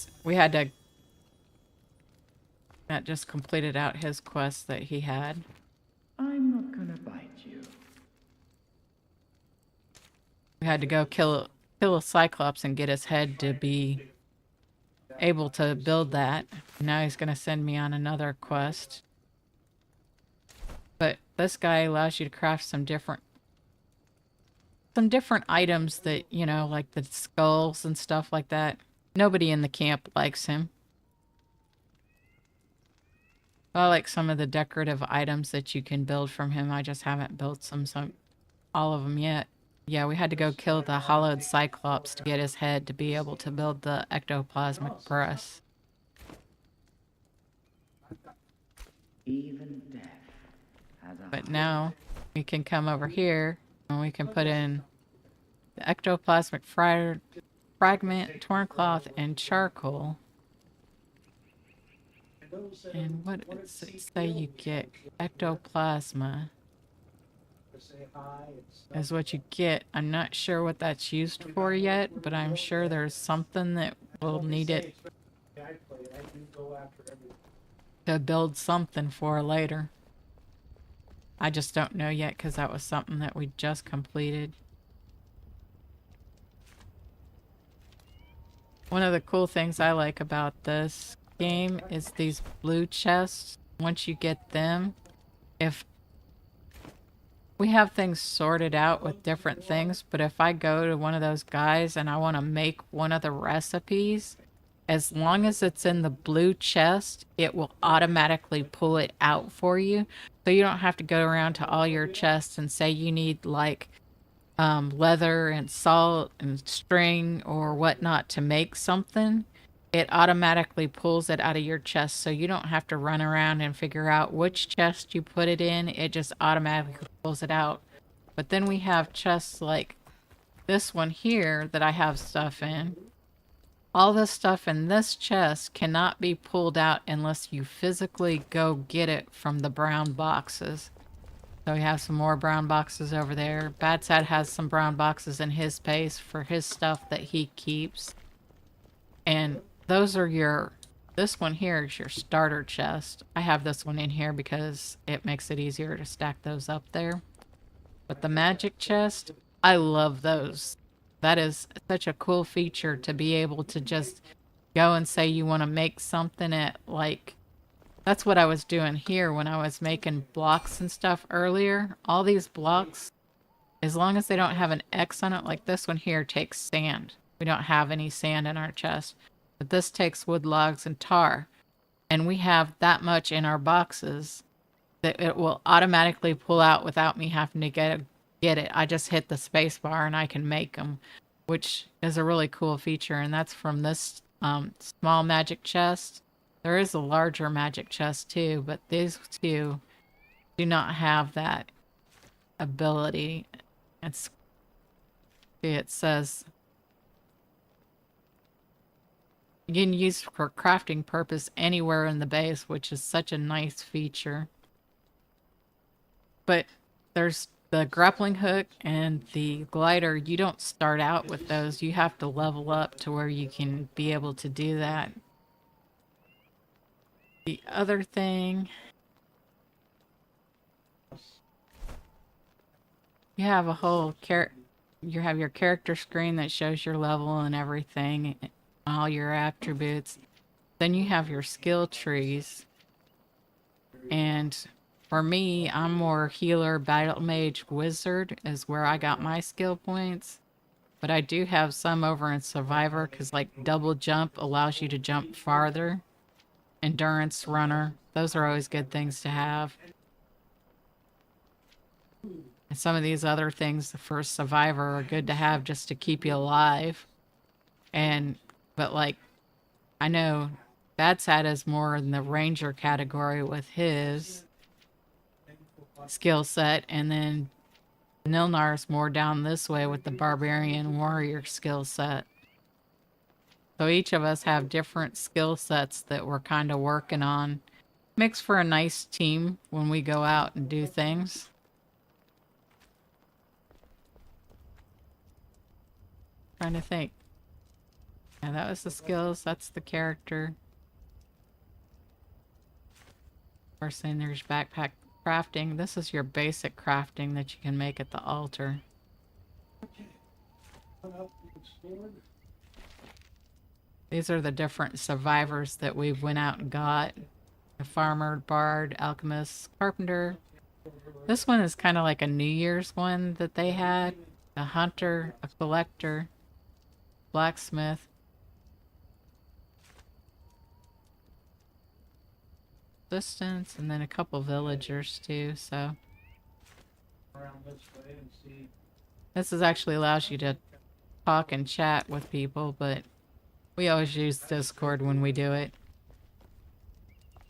just completed out his quest that he had. I'm not gonna bite you. We had to go kill a cyclops and get his head to be able to build that. Now he's gonna send me on another quest. But this guy allows you to craft some different items that, you know, like the skulls and stuff like that. Nobody in the camp likes him. I like some of the decorative items that you can build from him. I just haven't built all of them yet. Yeah, we had to go kill the hollowed cyclops to get his head to be able to build the ectoplasmic press. Even death has a But now we can come over here and we can put in the ectoplasmic fragment, torn cloth, and charcoal. And what does it say you get? Ectoplasma is what you get. I'm not sure what that's used for yet, but I'm sure there's something that will need it to build something for later. I just don't know yet because that was something that we just completed. One of the cool things I like about this game is these blue chests. Once you get them, if we have things sorted out with different things, but if I go to one of those guys and I want to make one of the recipes, as long as it's in the blue chest, it will automatically pull it out for you. So you don't have to go around to all your chests and say you need like leather and salt and string or whatnot to make something. It automatically pulls it out of your chest, so you don't have to run around and figure out which chest you put it in. It just automatically pulls it out. But then we have chests like this one here that I have stuff in. All the stuff in this chest cannot be pulled out unless you physically go get it from the brown boxes. So we have some more brown boxes over there. Badsad has some brown boxes in his space for his stuff that he keeps. And those are this one here is your starter chest. I have this one in here because it makes it easier to stack those up there. But the magic chest, I love those. That is such a cool feature to be able to just go and say you want to make something at like, that's what I was doing here when I was making blocks and stuff earlier. All these blocks, as long as they don't have an X on it, like this one here takes sand. We don't have any sand in our chest. But this takes wood logs and tar. and we have that much in our boxes that it will automatically pull out without me having to get it. I just hit the space bar and I can make them, which is a really cool feature. And that's from this small magic chest. There is a larger magic chest too, but these two do not have that ability. It's, see, it says you can use for crafting purpose anywhere in the base, which is such a nice feature. But there's the grappling hook and the glider. You don't start out with those. You have to level up to where you can be able to do that. The other thing, you have a whole you have your character screen that shows your level and everything, all your attributes. Then you have your skill trees. And for me, I'm more healer, battle mage, wizard is where I got my skill points. But I do have some over in survivor because like double jump allows you to jump farther. Endurance runner, those are always good things to have. And some of these other things for survivor are good to have just to keep you alive. But like, I know Bad Sad is more in the ranger category with his skill set, and then Nilnyar is more down this way with the barbarian warrior skill set. So each of us have different skill sets that we're kind of working on. Makes for a nice team when we go out and do things. Trying to think. Yeah, that was the skills. That's the character. Of course, then there's backpack crafting. This is your basic crafting that you can make at the altar. These are the different survivors that we've went out and got. A farmer, bard, alchemist, carpenter. This one is kind of like a New Year's one that they had. A hunter, a collector, blacksmith. Distance, and then a couple villagers too, so. This is actually allows you to talk and chat with people, but we always use Discord when we do it.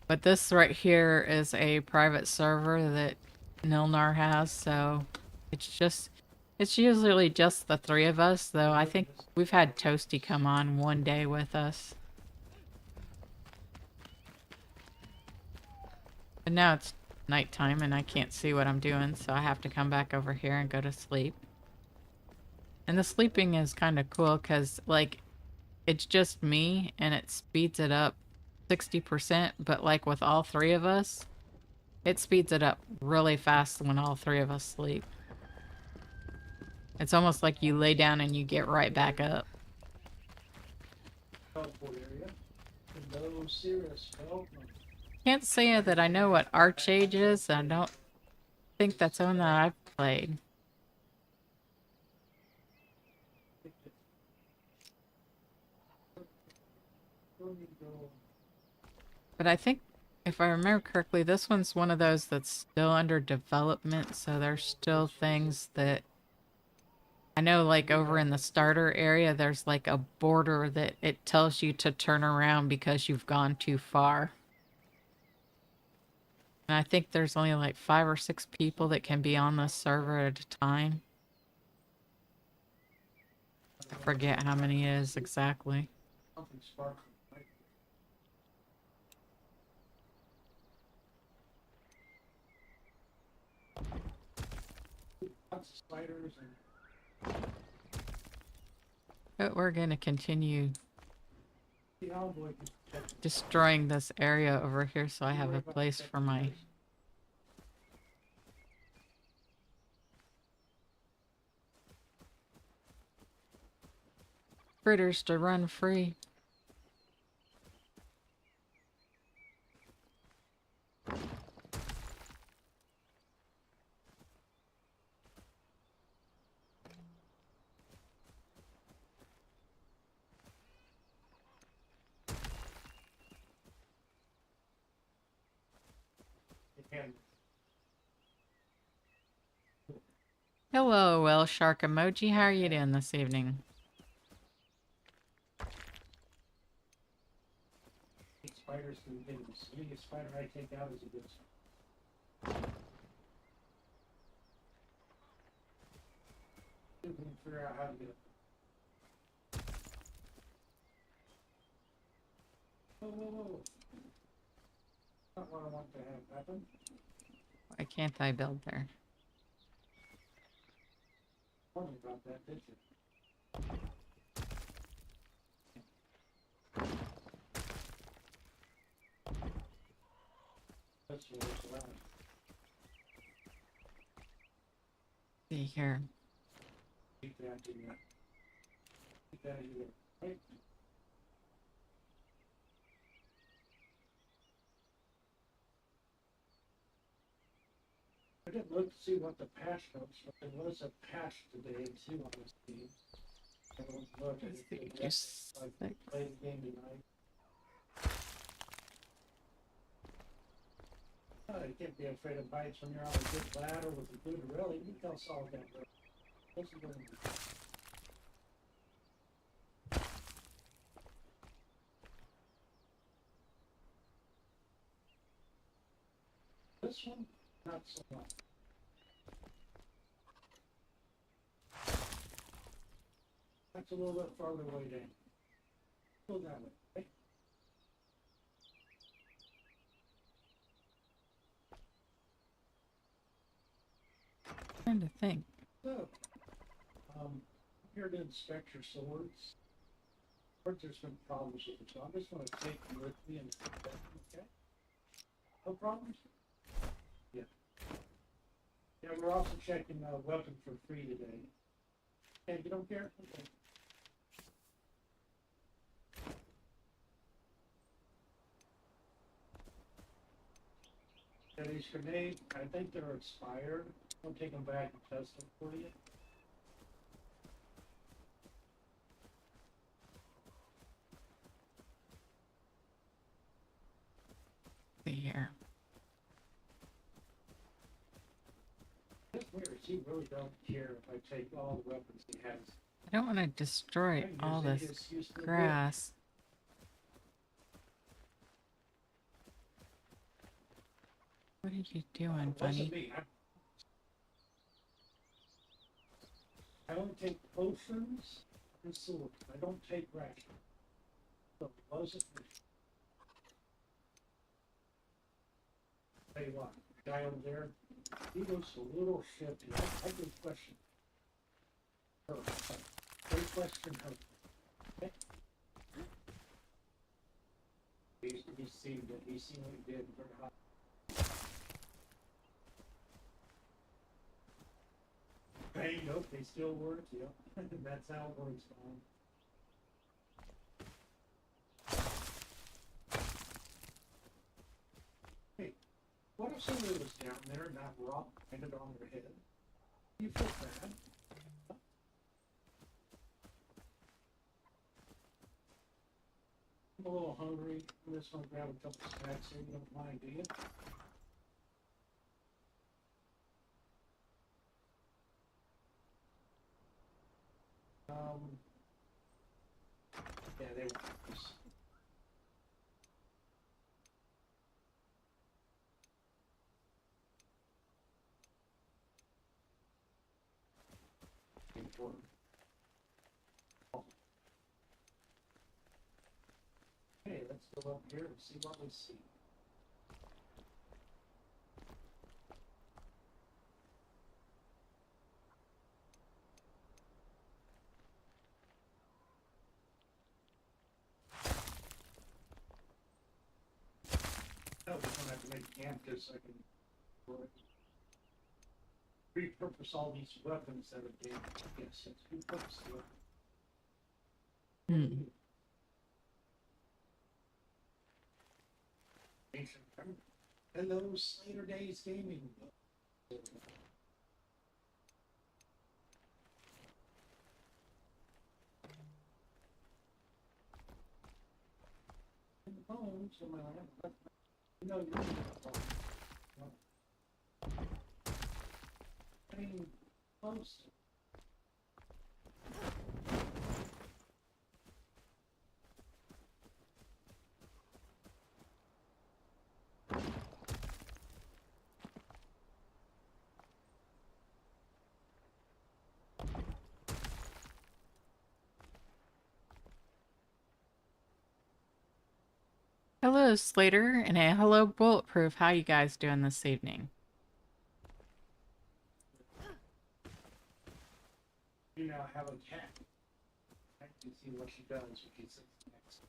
But this right here is a private server that Nilnyar has, so it's usually just the three of us, though I think we've had Toasty come on one day with us. But now it's nighttime and I can't see what I'm doing, so I have to come back over here and go to sleep. And the sleeping is kind of cool because, like, it's just me and it speeds it up 60%, but like with all three of us, it speeds it up really fast when all three of us sleep. It's almost like you lay down and you get right back up. Can't say that I know what Archage is. I don't think that's one that I've played. But I think, if I remember correctly, this one's one of those that's still under development, so there's still things that... I know, like, over in the starter area, there's like a border that it tells you to turn around because you've gone too far. And I think there's only like 5 or 6 people that can be on this server at a time. I forget how many it is exactly. But we're going to continue destroying this area over here so I have a place for my... critters to run free. And Hello, well, shark emoji. How are you doing this evening? spiders can get this. Any spider I take out is a good sign. You can figure out how to get it. Whoa, whoa, whoa. Not what I want to have happen. Why can't I build there? Warned you about that, did you? That's what it's allowed. See here. Keep that in there. Keep that in there. Right? I didn't look to see what the patch notes, but there was a patch today too on this game. I don't look. Let's see, It you're just, like, sick. play the game tonight. Oh, you can't be afraid of bites when you're on a good ladder with a good rally. You can solve that. What's it gonna do? This one, not so much. That's a little bit farther away down. Go that way, okay? Trying to think. So, I'm here to inspect your swords. Swords, there's been problems with them, so I'm just gonna take them with me and inspect them, okay? No problems? Yeah. Yeah, we're also checking weapon for free today. Okay, you don't care? Okay. Yeah, these grenades, I think they're expired. I'll take them back and test them for you. See here. It's weird, he really don't care if I take all the weapons he has. I don't want to destroy And all use this his use for good. grass. What are you doing, Wasn't bunny? me. I only take potions and swords. I don't take rations. So it wasn't me. Tell you what, the guy over there, he looks a little shifty. I could question her. They question her. Okay? He seemed what he did very hot. Hey, nope, they still work, yep. That's how it works, man. Hey, what if somebody was down there and that rock landed on their head? You feel bad? I'm a little hungry. I'm just gonna grab a couple snacks here. You don't mind, do you? Yeah, they were. Important. Okay, let's go up here and see what we see. No, we're gonna have to make camp just so I can repurpose all these weapons that are being, yes, it's repurposed weapons. Hmm. Ancient memory. Hello, Slater Days Gaming. In the phones, you know, you're in the phone. mean, close. Hello, Slater, and a hello, Bulletproof. How you guys doing this evening? You now have a cat. I can see what she does if she sits next.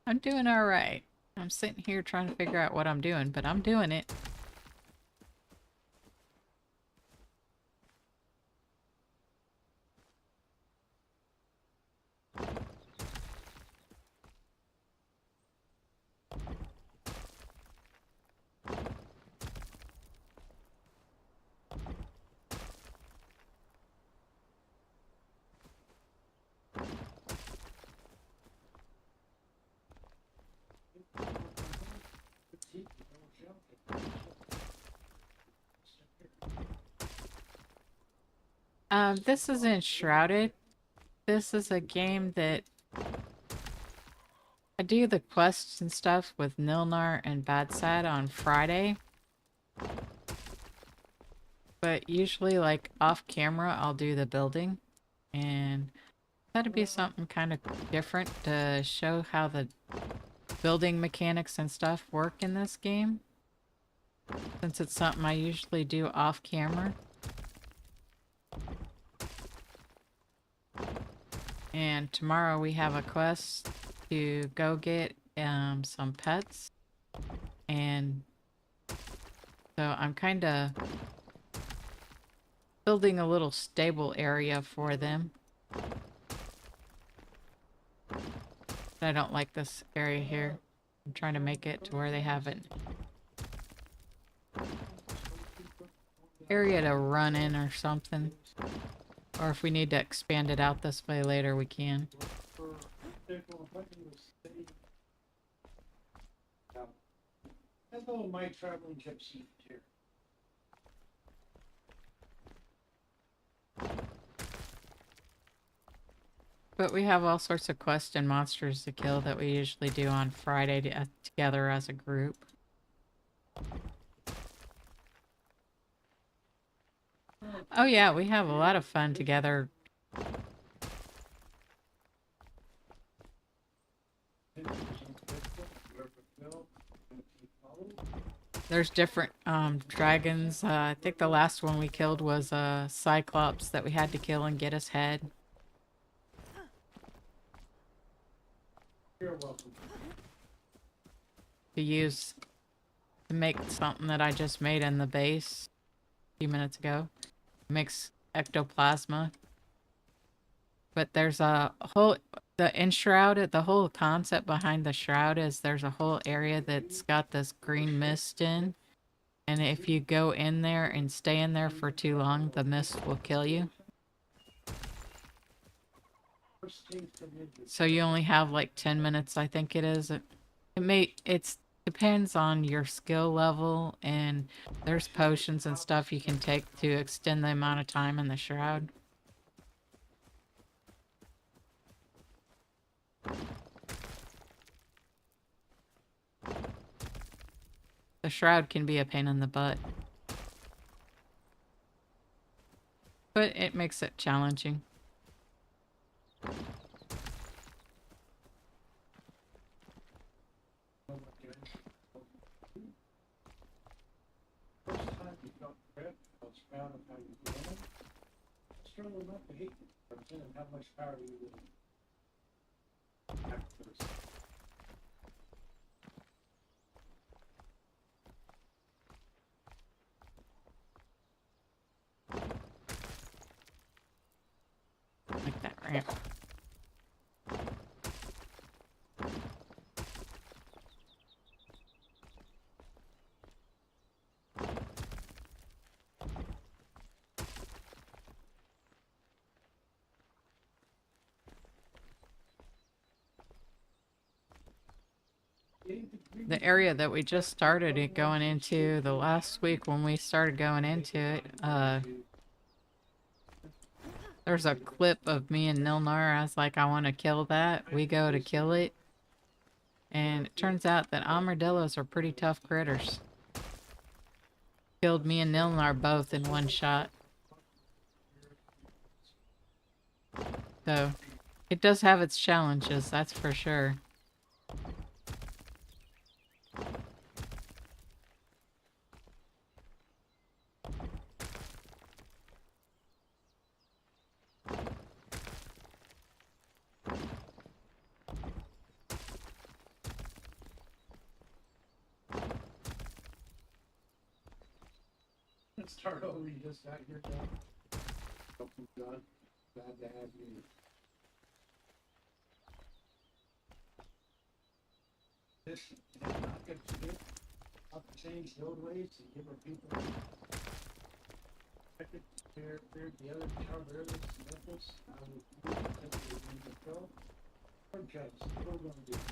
I'm doing all right. I'm sitting here trying to figure out what I'm doing, but I'm doing it. This is Enshrouded. This is a game that I do the quests and stuff with Nilnyar and on Friday. But usually, like, off camera, I'll do the building. And that'd be something kind of different to show how the building mechanics and stuff work in this game. Since it's something I usually do off camera. And tomorrow we have a quest to go get some pets. And so I'm kind of building a little stable area for them. I don't like this area here. I'm trying to make it to where they have an area to run in or something. Or if we need to expand it out this way later, we can. Hello, my traveling gypsy here. But we have all sorts of quests and monsters to kill that we usually do on Friday together as a group. Oh yeah, we have a lot of fun together. There's different dragons. I think the last one we killed was a Cyclops that we had to kill and get his head. You're welcome. To use to make something that I just made in the base a few minutes ago. It makes ectoplasma. But there's a whole, the Enshrouded, the whole concept behind the shroud is there's a whole area that's got this green mist in. And if you go in there and stay in there for too long, the mist will kill you. So you only have like 10 minutes, I think it is. It depends on your skill level, and there's potions and stuff you can take to extend the amount of time in the shroud. The shroud can be a pain in the butt. But it makes it challenging. First time you felt grip, I was proud of how you did it. Struggle not to hate you, and how much power you would have first. Like that ramp. the area that we just started it going into the last week when we started going into it, there's a clip of me and Nilnyar. I was like, I want to kill that. We go to kill it. And it turns out that armadillos are pretty tough critters. Killed me and Nilnyar both in one shot. So, it does have its challenges, that's for sure. Start over, you just got here, Dad. Oh, God. Glad to have you. This is not going to get up to change roadways and give our people. I could clear the other tower areas and levels. I would potentially be control. Or just, we're going to do that.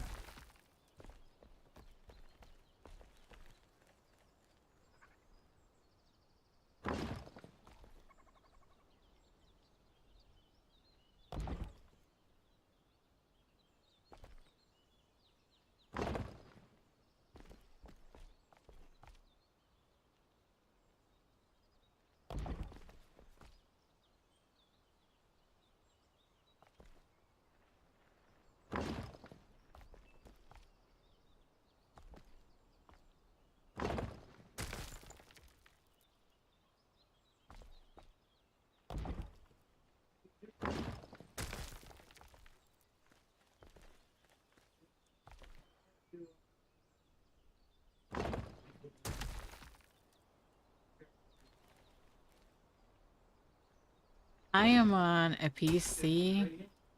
I am on a PC.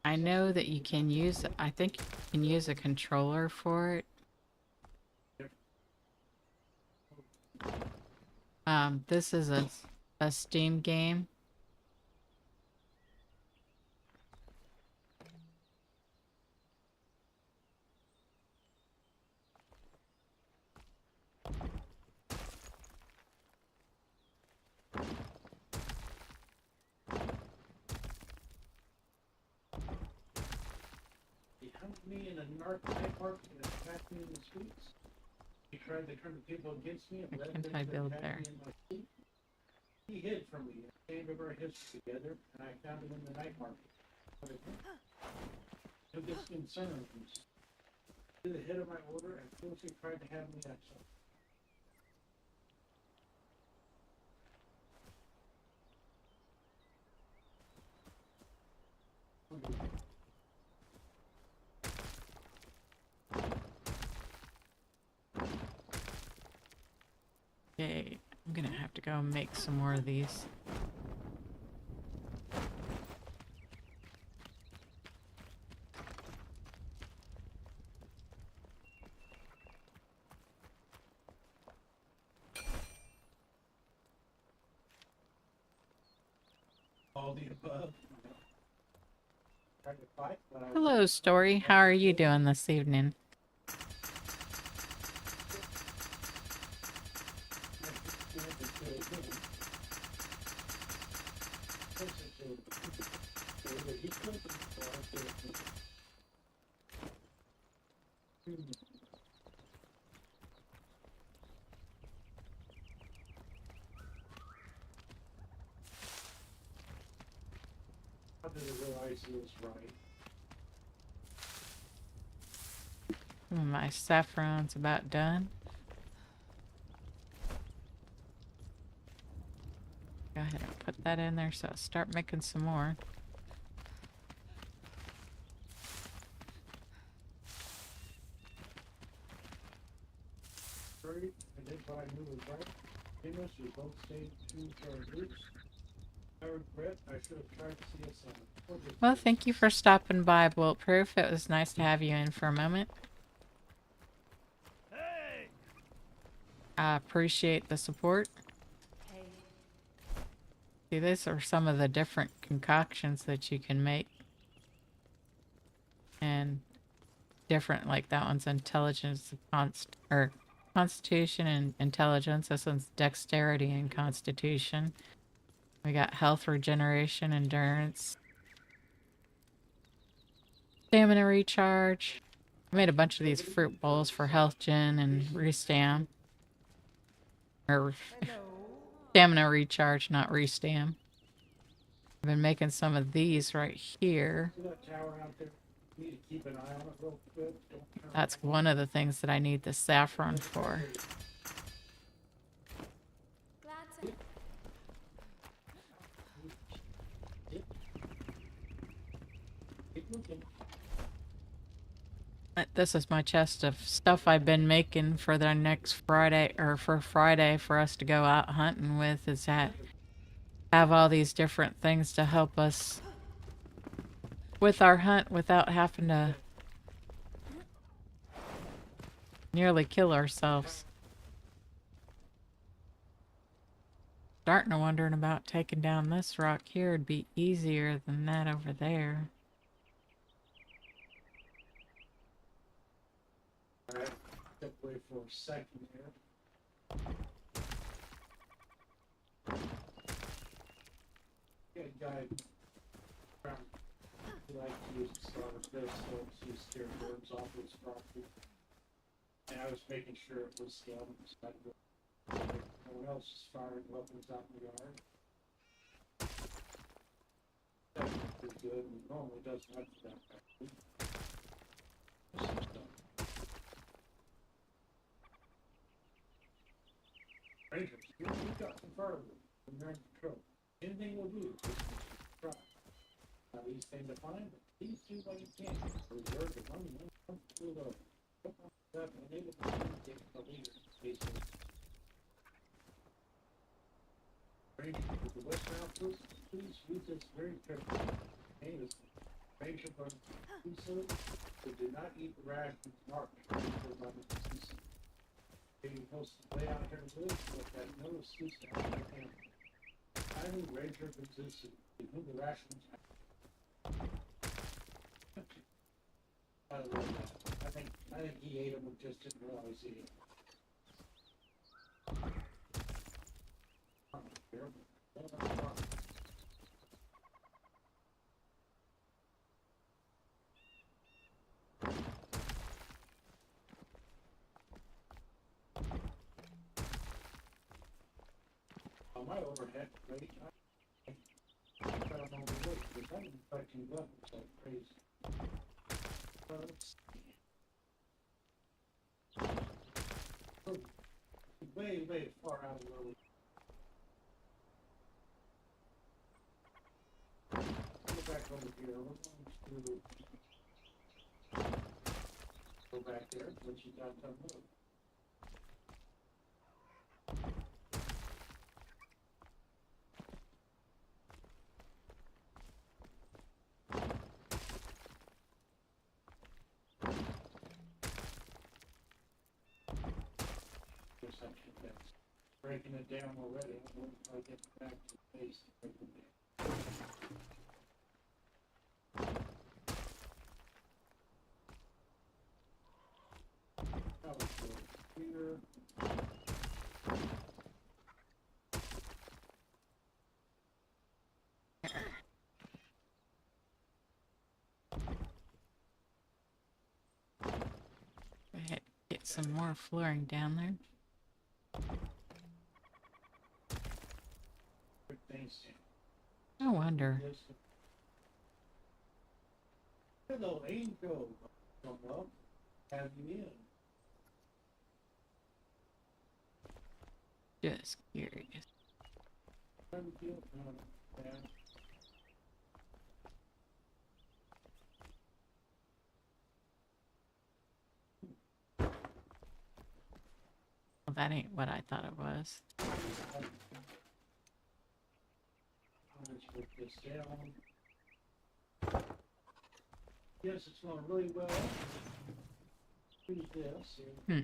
I know that you can use, I think you can use a controller for it. This is a Steam game. He hunted me in a night market and attacked me in the streets. He tried to turn the people against me and led them to Can't I build attack there? me in my sleep. He hid from me and came over our history together, and I found him in the night market. Took his concerns to the head of my order and foolishly tried to have me exiled. Okay, I'm gonna have to go make some more of these. All the above. Tried to fight, but I Hello, Story. How are you doing this evening? How did I realize he was right? My saffron's about done. Go ahead and put that in there so I'll start making some more. Right, I did what I knew was right. Amos, we both stayed true to our roots. I regret I should have tried to see us on. Well, thank you for stopping by, Bulletproof. It was nice to have you in for a moment. I appreciate the support. See, these are some of the different concoctions that you can make. And different. Like that one's intelligence, or constitution and intelligence. This one's dexterity and constitution. We got health regeneration, endurance, stamina recharge. I made a bunch of these fruit bowls for health gen and restam. Or stamina recharge, not restam. I've been making some of these right here. See that tower out there? You need to keep an eye on it real quick. Don't turn That's one of the things that I need the saffron for. Keep looking. This is my chest of stuff I've been making for the next Friday, or for Friday for us to go out hunting with, is that have all these different things to help us with our hunt without having to nearly kill ourselves. Starting to wondering about taking down this rock here would be easier than that over there. Alright, step away for a second here. Got a guy around who likes to use the starter pistol to scare birds off his property. And I was making sure it was scaled inside of it. No one else is firing weapons out in the yard. That's pretty good, and it normally doesn't have to that back. Rangers, you've got some firewood, and you're in control. Anything will do, just try. Not easy thing to find, but please do what you can. Reserve the money, come to the stuff, and enable the communicate with the leader, basically. Rangers, with the West Outpost, please use this very carefully. Name is Ranger from Tucson, who did not eat the rations marked for money to Tucson. They supposed to lay out here to live, but had no excuse to have their family. Finally, Ranger existed, to whom the rations I love that. I think he ate them and just didn't realize he ate them. On my overhead rate, I got them overlooked, but I'm infecting levels like crazy. Let's see. Way, way far out of where we go back over here. We're going to go back there, but you got to move. Breaking it down already. I'm going to get back to the base to break it down. That was good. Here. Go ahead, get some more flooring down there. No wonder. Hello, Angel. Come up. Have you in? Just curious. How do you feel? Yeah. Well, that ain't what I thought it was. Let's put this down. Yes, it's going really well. Use this. Hmm.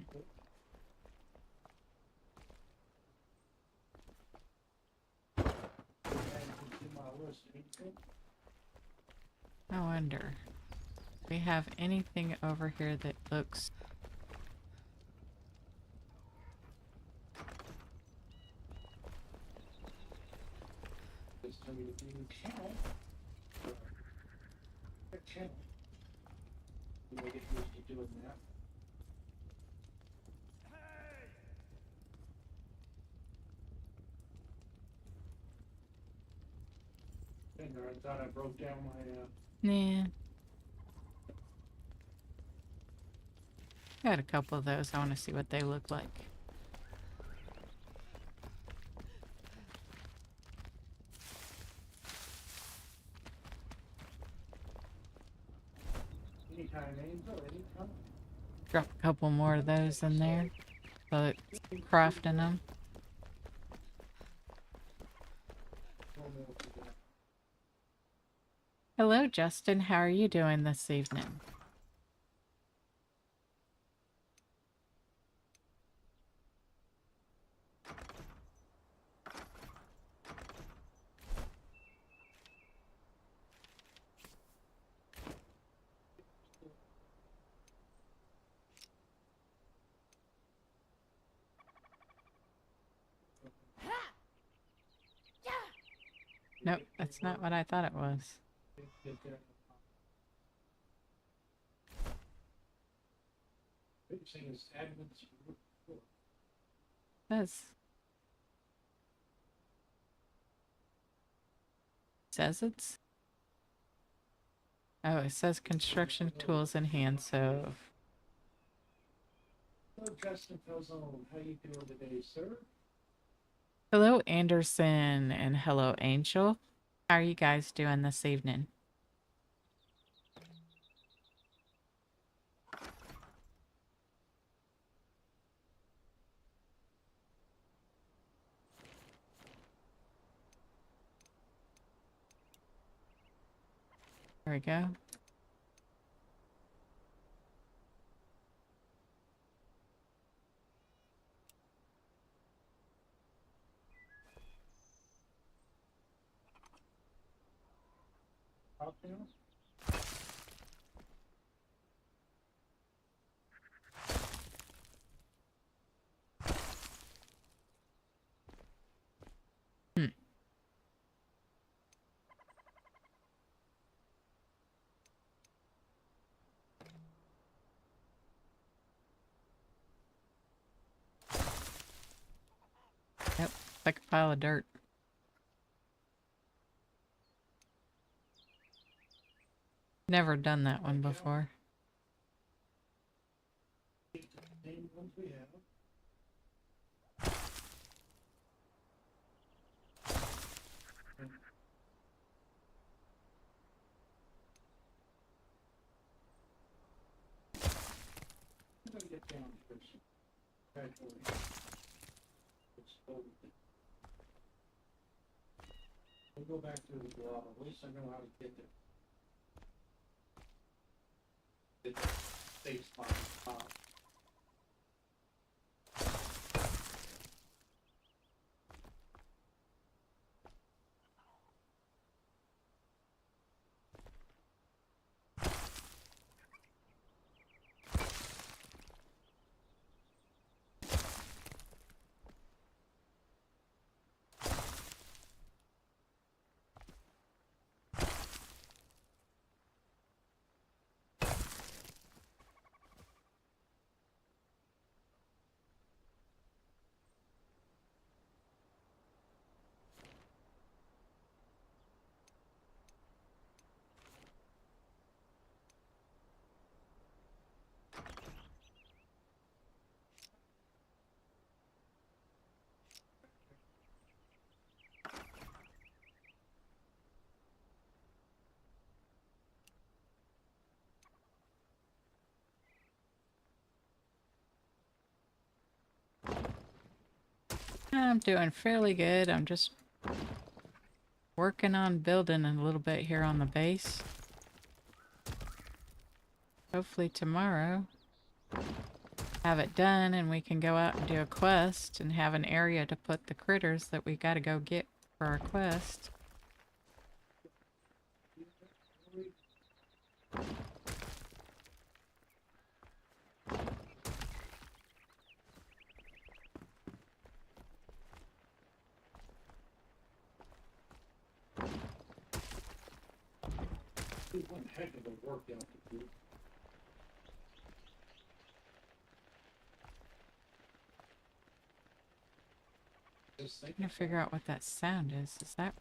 Add to my list. I wonder. We have anything over here that looks... It's going to be a new channel. A channel. You may get used to doing that. And I thought I broke down my, Nah. Got a couple of those. I want to see what they look like. anytime, Angel, anytime. Drop a couple more of those in there. So it's crafting them. We'll know what to do. Hello, Justin. How are you doing this evening? Nope, that's not what I thought it was. Get there. Big thing is admins. Says it's... Oh, it says construction tools in hand, so... Hello, Justin Pelzone. How you doing today, sir? Hello, Anderson, and hello, Angel. How are you guys doing this evening? There we go. Top down? Hmm. Yep, like a pile of dirt. Never done that one before. Same ones we have. I'm gonna get down first. Gradually. It's over. We'll go back to the wall. At least I know how to get there. It's a safe spot. I'm doing fairly good. I'm just working on building a little bit here on the base. Hopefully tomorrow have it done and we can go out and do a quest and have an area to put the critters that we gotta go get for our quest. It's one heck of a workout to do. Just I'm think trying to figure out what that sound is. Is that...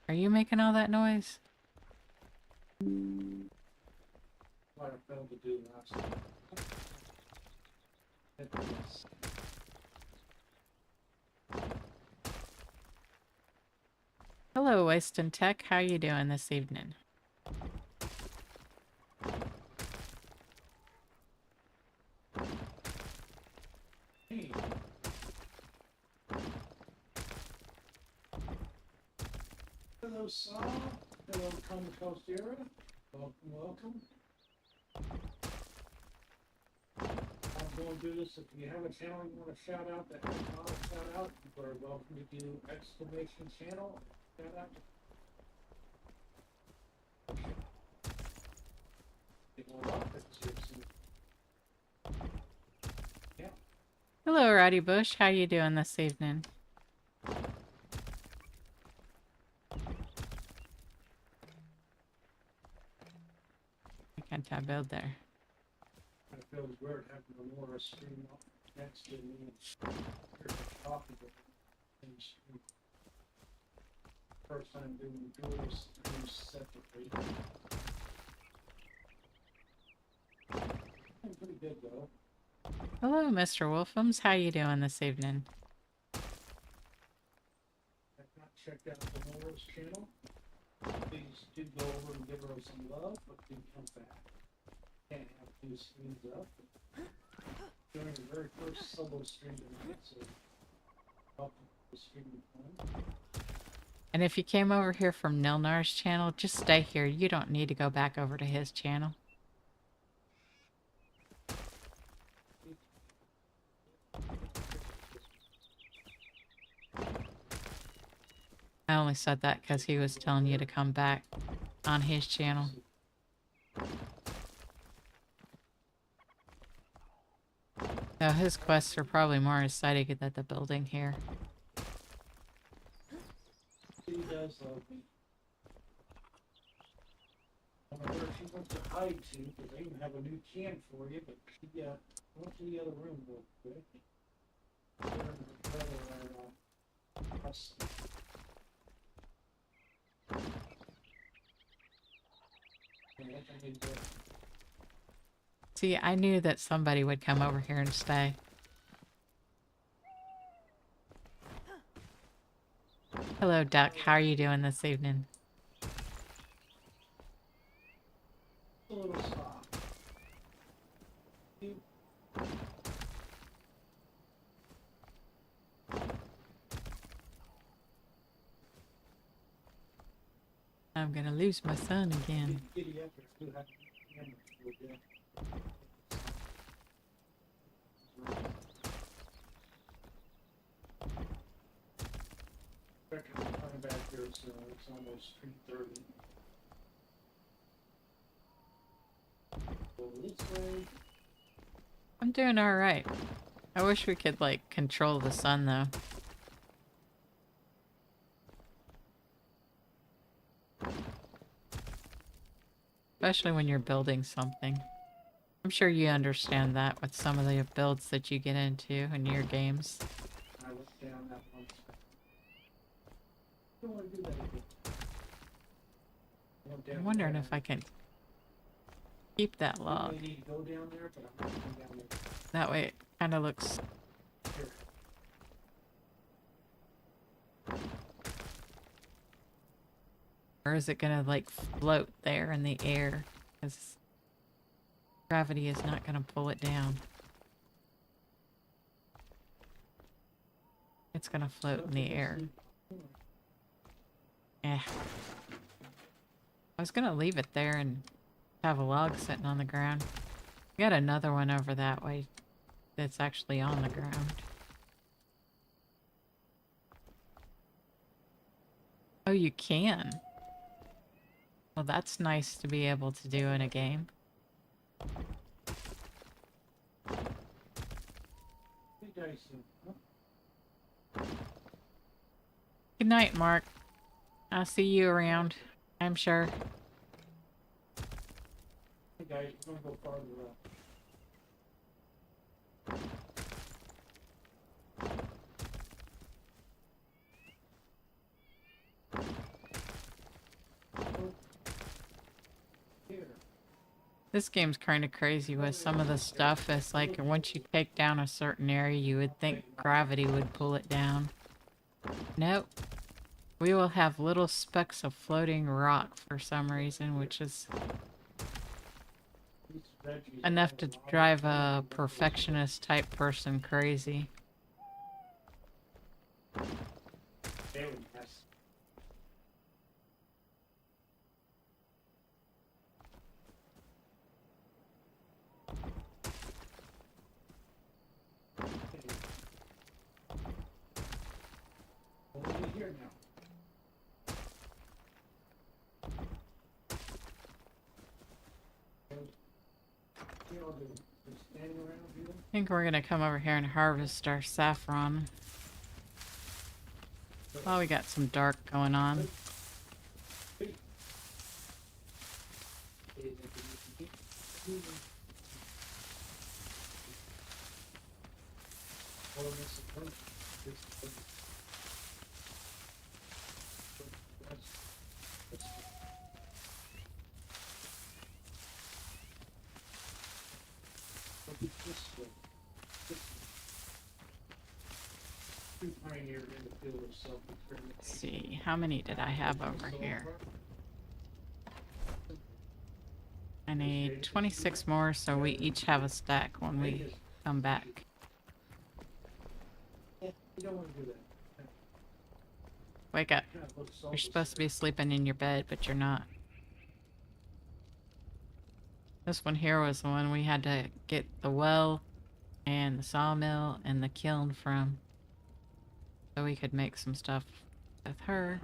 Are you making all that noise? what I failed to do last time. It was- Hello, Weston Tech. How you doing this evening? Hey. Hello, Saw. Hello, Come Costera. Welcome, welcome. I'm going to do this. If you have a channel you want to shout out, that has not a shout out, you are welcome to do exclamation channel. Shout out. Get more rockets here soon. Yeah. Hello, Roddy Bush. How you doing this evening? I can't build there. Kind of feels weird having Lanora stream up next to me and hear her talking to the same stream. First time doing dual streams separately. I'm pretty good though. Hello, Mr. Wolfums. How you doing this evening? I've not checked out Lanora's channel. Please do go over and give her some love, but do come back. Can't have two streams up. Doing the very first solo stream tonight, so welcome to the streaming fun. And if you came over here from Nilnar's channel, just stay here. You don't need to go back over to his channel. I only said that because he was telling you to come back on his channel. Now his quests are probably more exciting than the building here. She does love me. I don't know where she wants to hide to, because they even have a new can for you, but she went to the other room real quick. Her and her brother are wrestling. Yeah, I need to See, I knew that somebody would come over here and stay. Hello, Duck. How are you doing this evening? a little soft. I'm gonna lose my son again. Giddy up there, too, having a camera with you. Reckon I'm coming back here, so it's almost 3:30. Go this way. I'm doing alright. I wish we could, like, control the sun, though. Especially when you're building something. I'm sure you understand that with some of the builds that you get into in your games. I looked down that one. Don't want to do that again. Went down I'm wondering there. if I can keep that I log. really need to go down there, but I'm not going down there. That way it kind of looks... Here. Or is it gonna, like, float there in the air? Because gravity is not gonna pull it down. It's gonna float in the air. Eh. I was gonna leave it there and have a log sitting on the ground. We got another one over that way that's actually on the ground. Oh, you can? Well, that's nice to be able to do in a game. Hey, Dyson. Huh? Good night, Mark. I'll see you around, I'm sure. Hey guys, we're gonna go farther up. Here. This game's kind of crazy with some of the stuff. It's like once you take down a certain area, you would think gravity would pull it down. Nope. We will have little specks of floating rock for some reason, which is These veggies enough have to a lot of drive a flavor. perfectionist type person crazy. Very nice. Okay. Over here now. You know, they're standing around here. I think we're gonna come over here and harvest our saffron. Oh, we got some dark going on. Hey. Hey, they can keep moving. What am I supposed to do? That's- Look at this way. This way. True pioneer in the field of self-determination. Let's see, how many did I have over here? I need 26 more, so we each have a stack when we come back. Yeah, you don't want to do that. Wake up. Kind of looks You're supposed to be sleeping in your bed, but you're not. This one here was the one we had to get the well and the sawmill and the kiln from. So we could make some stuff with her.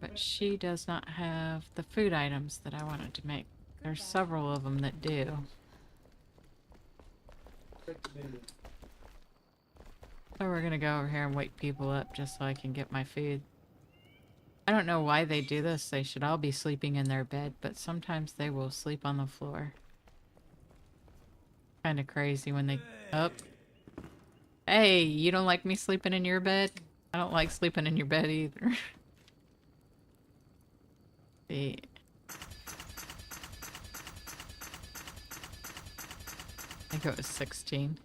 But she does not have the food items that I wanted to make. There's several of them that do. So we're gonna go over here and wake people up just so I can get my food. I don't know why they do this. They should all be sleeping in their bed, but sometimes they will sleep on the floor. Kind of crazy when they... Oh. Hey, you don't like me sleeping in your bed? I don't like sleeping in your bed either. See. I think it was 16.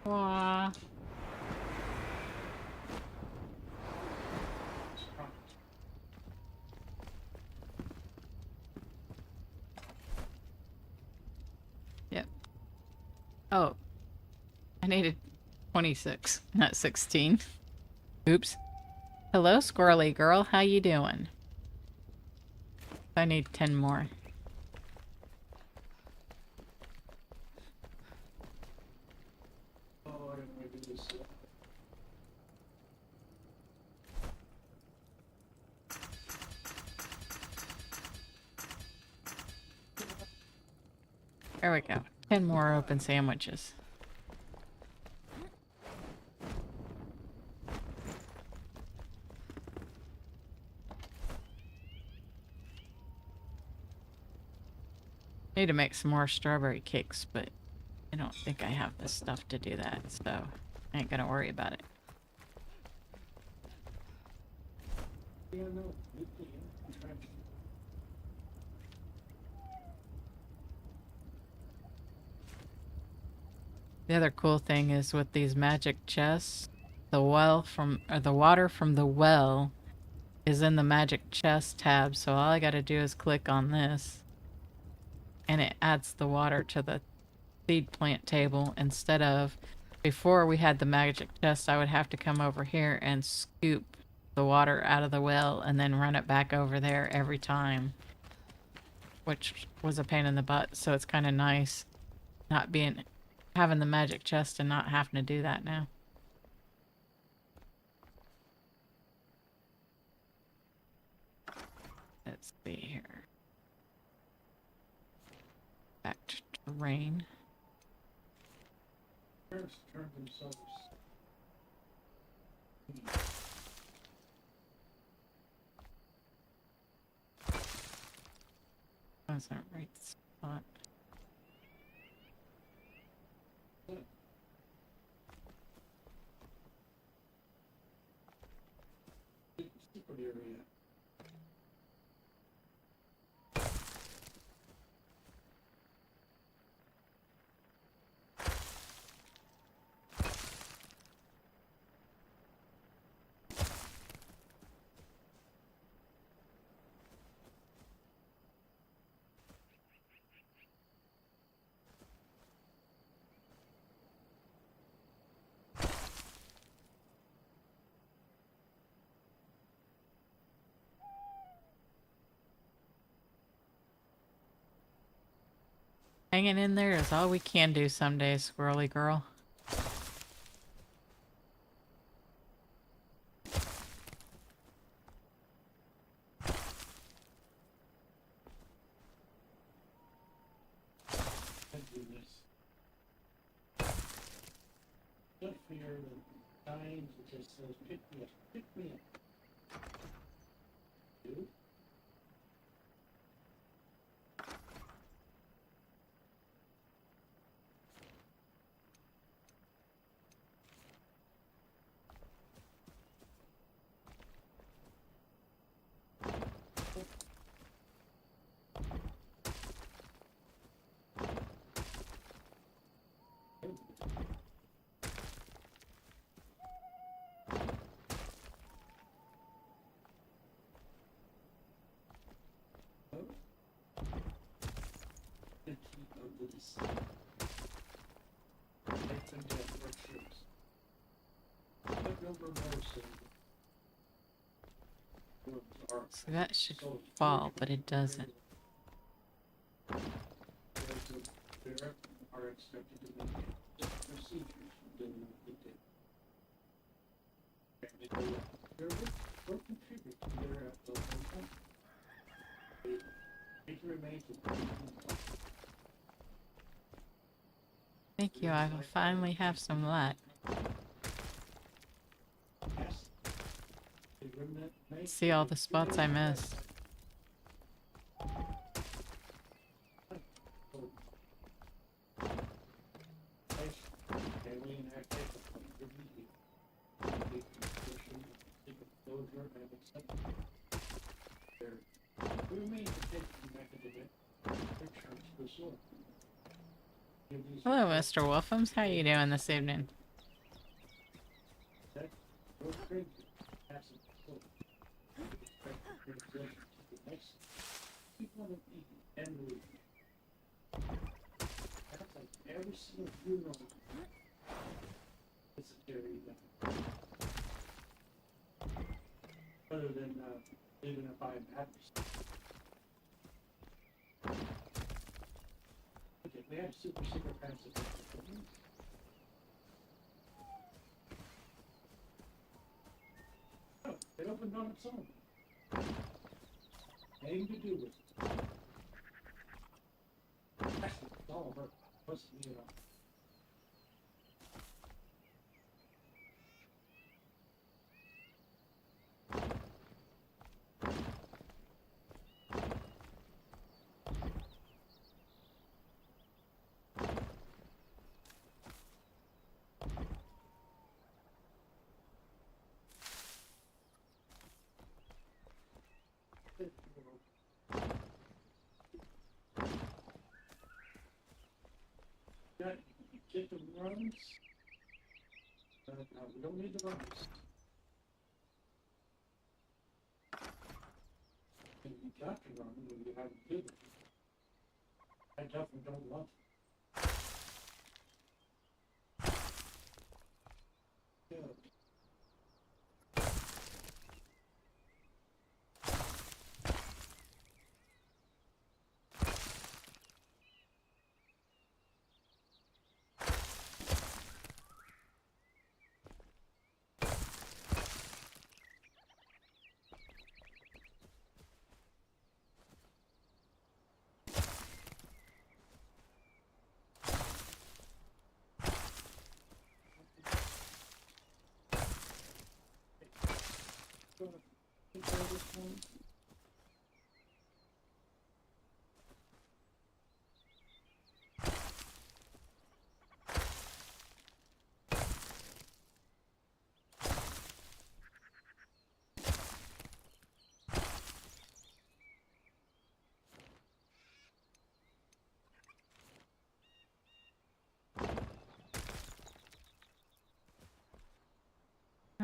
Aww. Yep. Oh. I needed 26, not 16. Oops. Hello, squirrely girl. How you doing? I need 10 more. Oh, I don't want to do this. There we go. 10 more open sandwiches. Need to make some more strawberry cakes, but I don't think I have the stuff to do that, so I ain't gonna worry about it. Yeah, no, you can. Try to- The other cool thing is with these magic chests, the water from the well is in the magic chest tab, so all I gotta do is click on this and it adds the water to the seed plant table instead of before we had the magic chest I would have to come over here and scoop the water out of the well and then run it back over there every time, which was a pain in the butt. So it's kind of nice not having the magic chest and not having to do that now. Let's see here. Back to terrain. Parents turn themselves. That's the right spot. Secret area. Hanging in there is all we can do some days, squirrely girl. Thank goodness. Don't fear the signs, it just says, pick me up, pick me up. Dude. The key of this. Lights and death workshops. But no remorse. So that should fall, but it doesn't. Are expected to make procedures than it did. And they go up. They're will contribute to their local. It remains a Thank you, I will finally have some luck. See all the spots I missed. Hello, Mr. Wolfums. How you doing this evening? Every single funeral is a charity event. Other than leaving a fire mattress. Okay, we have super passive. Oh, it opened on its own. Nothing to do with it. Actually, it's all of her. Wasn't me at all. Got get the runs. No, we don't need the runs. And you got to run when you haven't did it. I definitely don't want to. Yeah.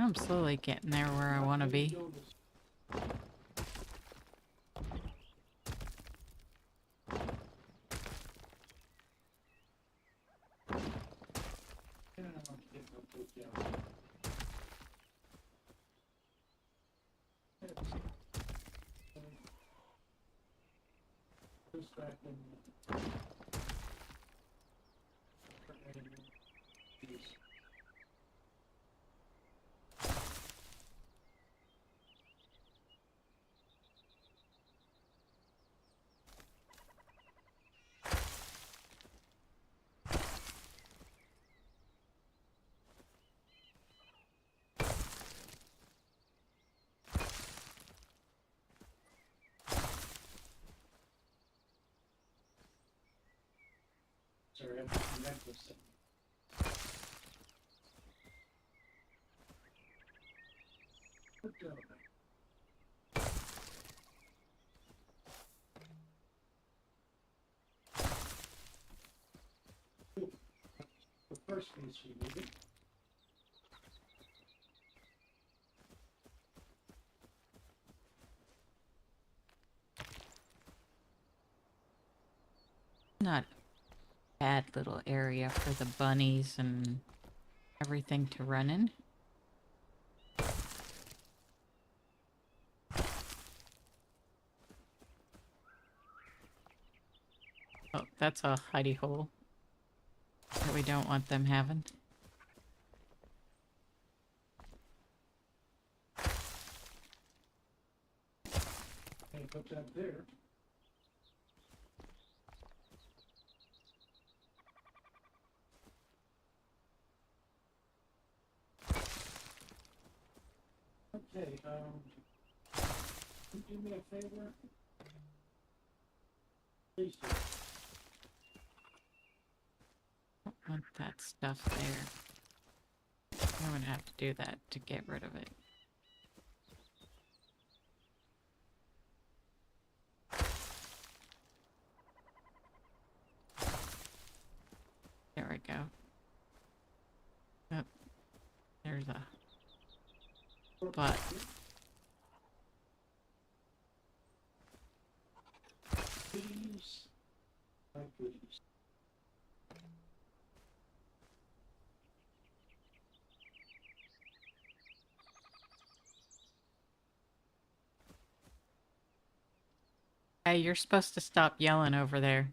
I'm slowly getting there where I want to be. Sorry, I have to connect this thing. Good job. The first piece we needed. Not a bad little area for the bunnies and everything to run in. Oh, that's a hidey hole that we don't want them having. And put that there. Okay, can you do me a favor? Please do. Don't want that stuff there. I'm gonna have to do that to get rid of it. There we go. Oh, there's a but Please. My goodies. hey, you're supposed to stop yelling over there.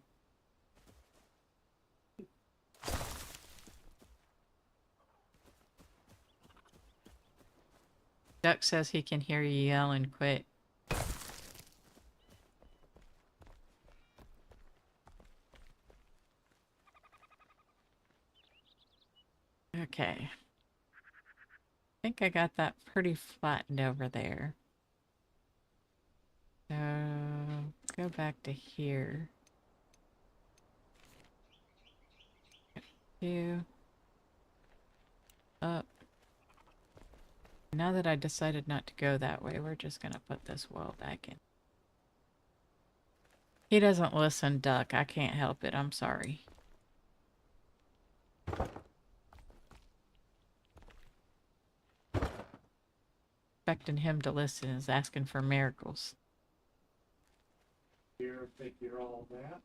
Duck says he can hear you yell and quit. Okay. I think I got that pretty flattened over there. So, go back to here. Two. Up. Now that I decided not to go that way, we're just gonna put this wall back in. He doesn't listen, Duck. I can't help it. I'm sorry. Expecting him to listen is asking for miracles. Here, figure all that.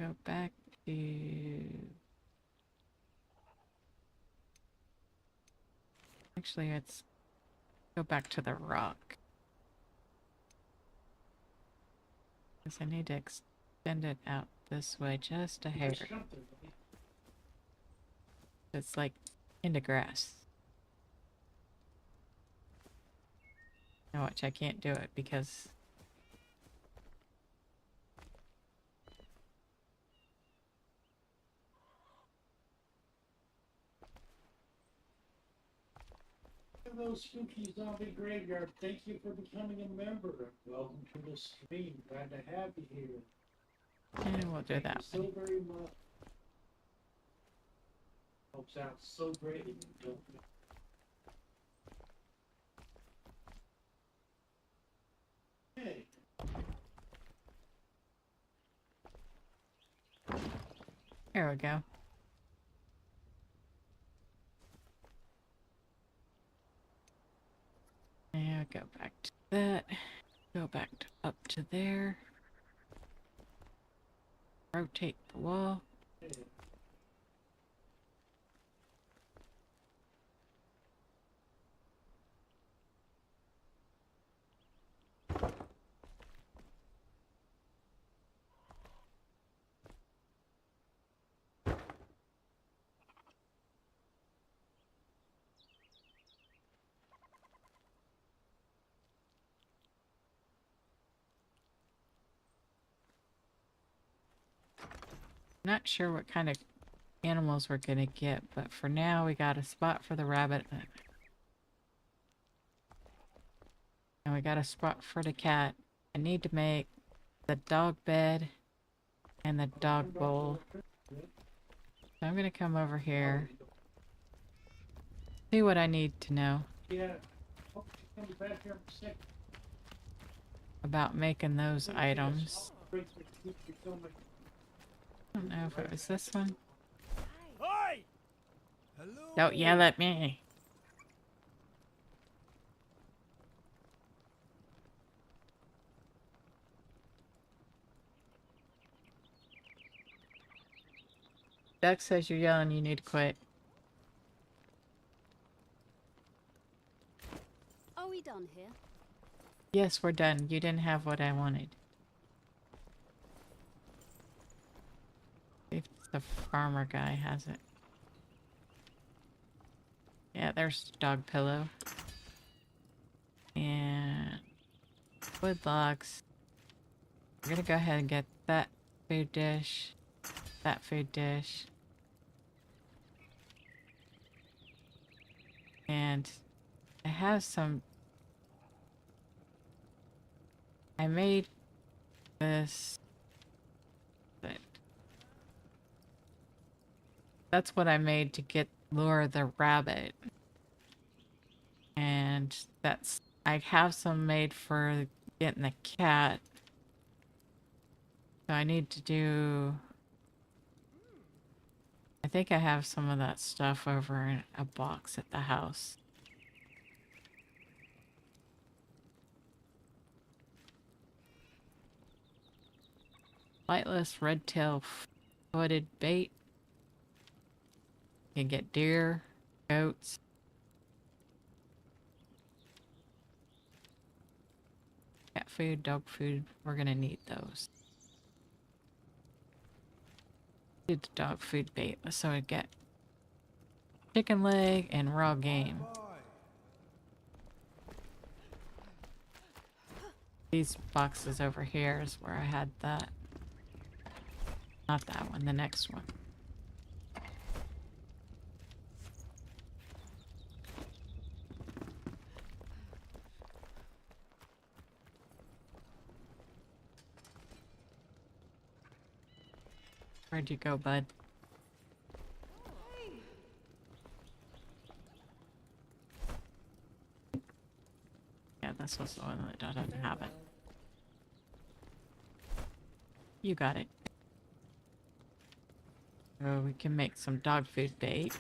Go back to... Actually, let's go back to the rock. Because I need to extend it out this way just a hair. Just jump there, buddy. It's like into grass. Now watch, I can't do it because... Hello, Spooky Zombie Graveyard. Thank you for becoming a member. Welcome to the stream. Glad to have you here. And we'll do Thank that you one. so very much. Helps out so greatly. Don't you? Okay. There we go. And go back to that. Go back to, up to there. Rotate the wall. Not sure what kind of animals we're gonna get, but for now we got a spot for the rabbit. And we got a spot for the cat. I need to make the dog bed and the dog bowl. So I'm gonna come over here. See what I need to know Yeah. Hope she comes back here sick. about making those items. Breaks her teeth, you tell me. I don't know if it was this one. Hi! Hello! Don't yell at me. Duck says you're yelling, you need to quit. Are we done here? Yes, we're done. You didn't have what I wanted. If the farmer guy has it. Yeah, there's the dog pillow. And wood logs. We're gonna go ahead and get that food dish. That food dish. And I have some. I made this. But that's what I made to get lure the rabbit. And that's. I have some made for getting the cat. So I need to do. I think I have some of that stuff over in a box at the house. Lightless red-tail footed bait. You can get deer, goats. Cat food, dog food. We're gonna need those. Do the dog food bait so I get chicken leg and raw game. These boxes over here is where I had that. Not that one, the next one. Where'd you go, bud? Yeah, this was the one that doesn't have it. You got it. Oh, we can make some dog food bait.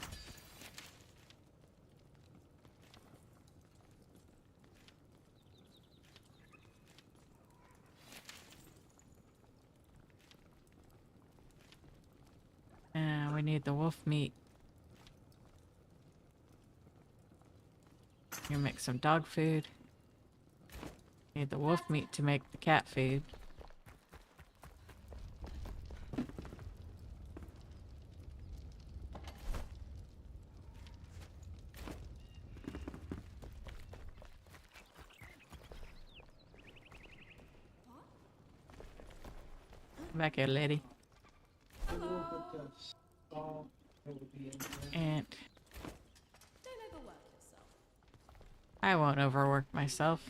And we need the wolf meat. You make some dog food. Need the wolf meat to make the cat food. Come back here, lady. A little bit of salt over the end there. And Don't overwork yourself. I won't overwork myself.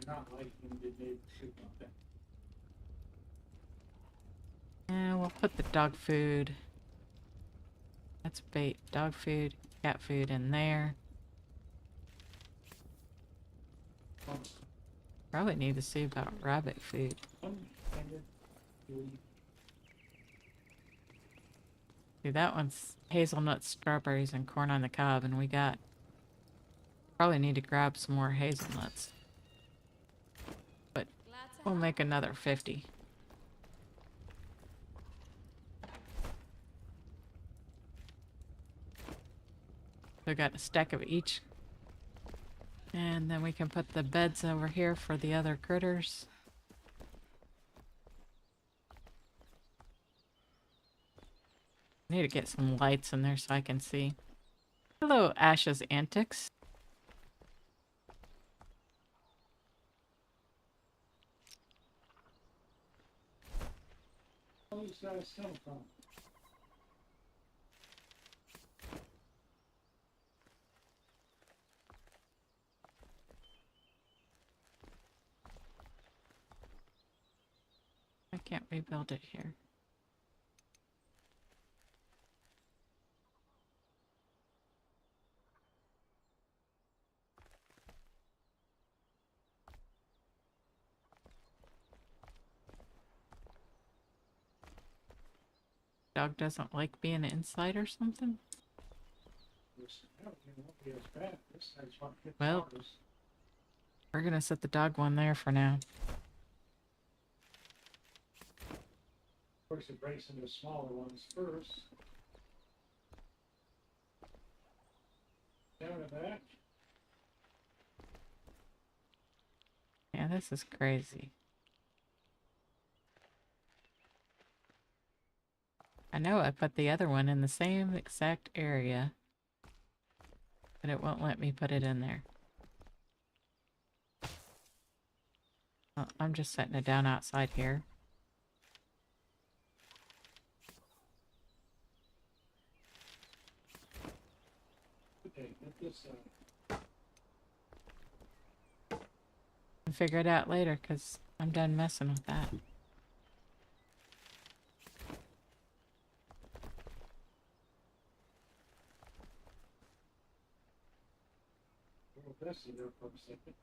They're not like them, did they shoot on that? And we'll put the dog food. That's bait. Dog food, cat food in there. Probably need to see about rabbit food. See, that one's hazelnuts, strawberries, and corn on the cob, and we got... Probably need to grab some more hazelnuts. But Glad to we'll help. make another 50. We got a stack of each. And then we can put the beds over here for the other critters. I need to get some lights in there so I can see. Hello, Ash's Antics. All these guys come from. I can't rebuild it here. Dog doesn't like being inside or something? Well, we're gonna set the dog one there for now. Of course, it breaks into smaller ones first. Down to that. Yeah, this is crazy. I know I put the other one in the same exact area, but it won't let me put it in there. Well, I'm just setting it down outside here. Okay, get this And figure it out later, because I'm done messing with that. little Bessie there for a second.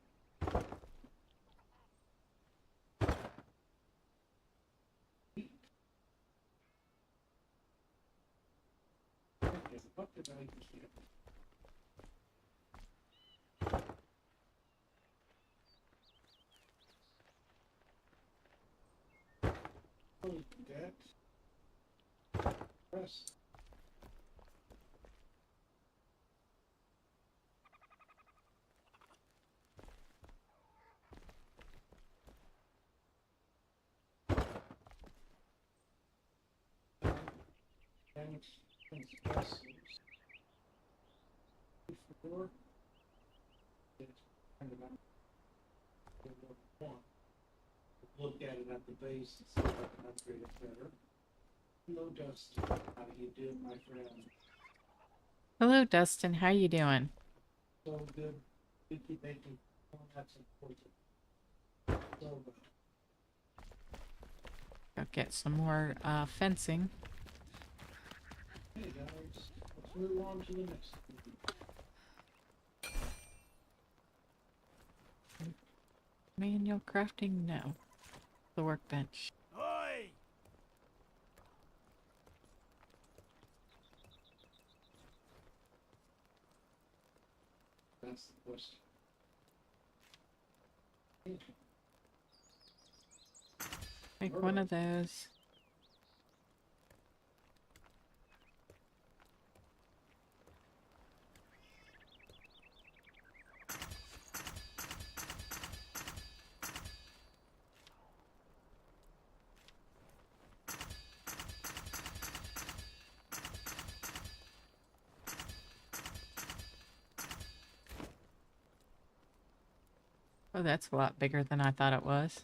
Okay, what did I get? That. Press. And vessels. Before. It's kind of one. Look at it at the base and see if I can upgrade it better. Hello, Dustin. How do you do, my friend? Hello, Dustin. How you doing? So good. We keep making. Oh, that's important. So Go get some more fencing. hey guys, let's move on to the next one. Manual crafting? No. The workbench. Oi! That's the question. Make one of those. Oh, that's a lot bigger than I thought it was.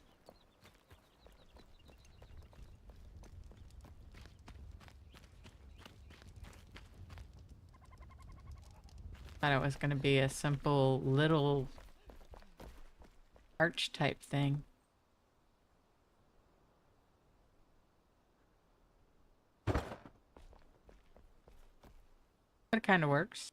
Thought it was going to be a simple little arch type thing. That kind of works.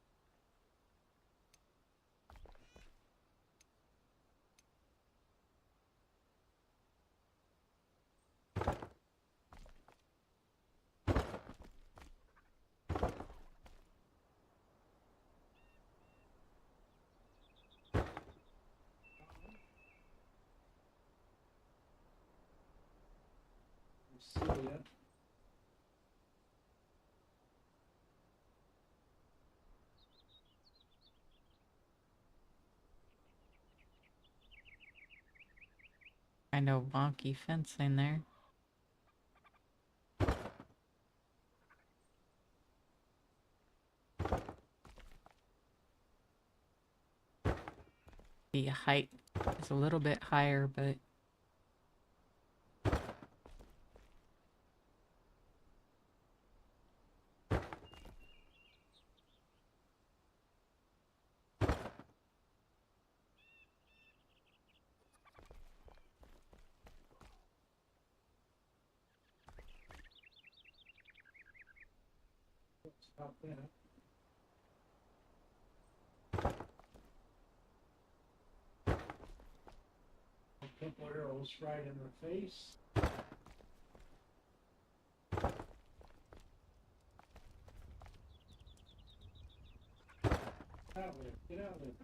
See ya. Kind of wonky fence in there. The height is a little bit higher, but Stop that. A couple arrows right in her face. Out with it. Get out with it.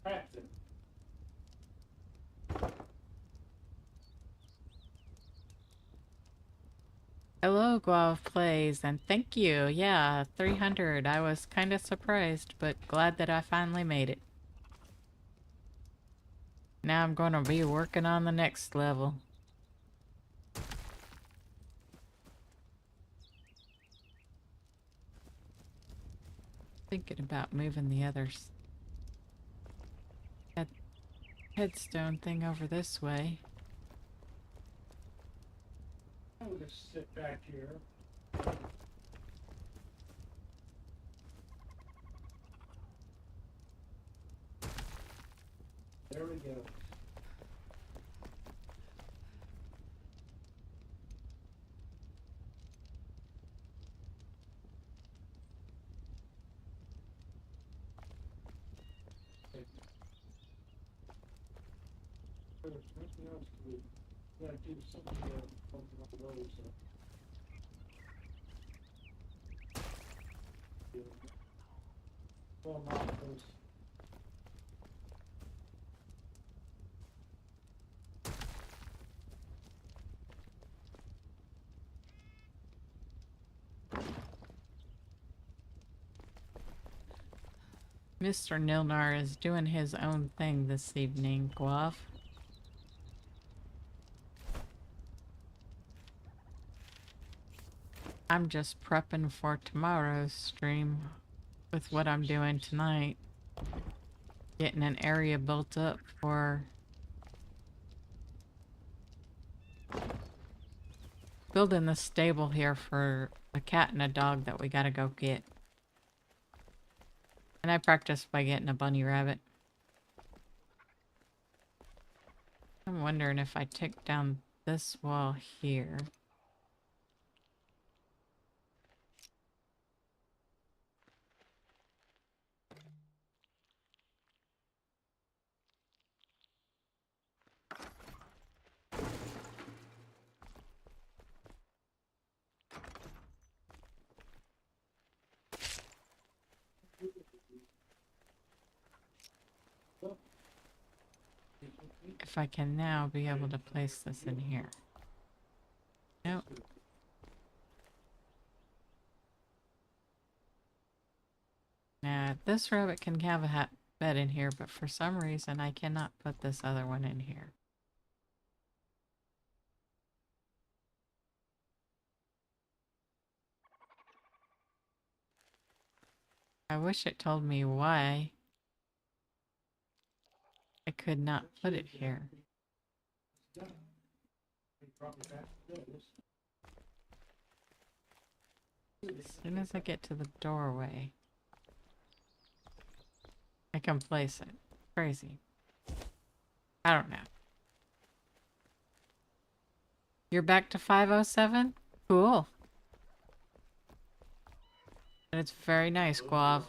Cracked it. hello, Guav Plays, and thank you. Yeah, 300. I was kind of surprised, but glad that I finally made it. Now I'm going to be working on the next level. Thinking about moving the others. That headstone thing over this way. I would just sit back here. There we go. There's nothing else to do. Gotta do something on those. Well, not those. Mr. Nilnyar is doing his own thing this evening, Guav. I'm just prepping for tomorrow's stream with what I'm doing tonight. Getting an area built up for building the stable here for a cat and a dog that we gotta go get. And I practiced by getting a bunny rabbit. I'm wondering if I take down this wall here. If I can now be able to place this in here. Nope. Now, this rabbit can have a bed in here, but for some reason I cannot put this other one in here. I wish it told me why I could not put it here. Probably back to those. As soon as I get to the doorway, I can place it. Crazy. I don't know. You're back to 507? Cool. And it's very nice, Guav.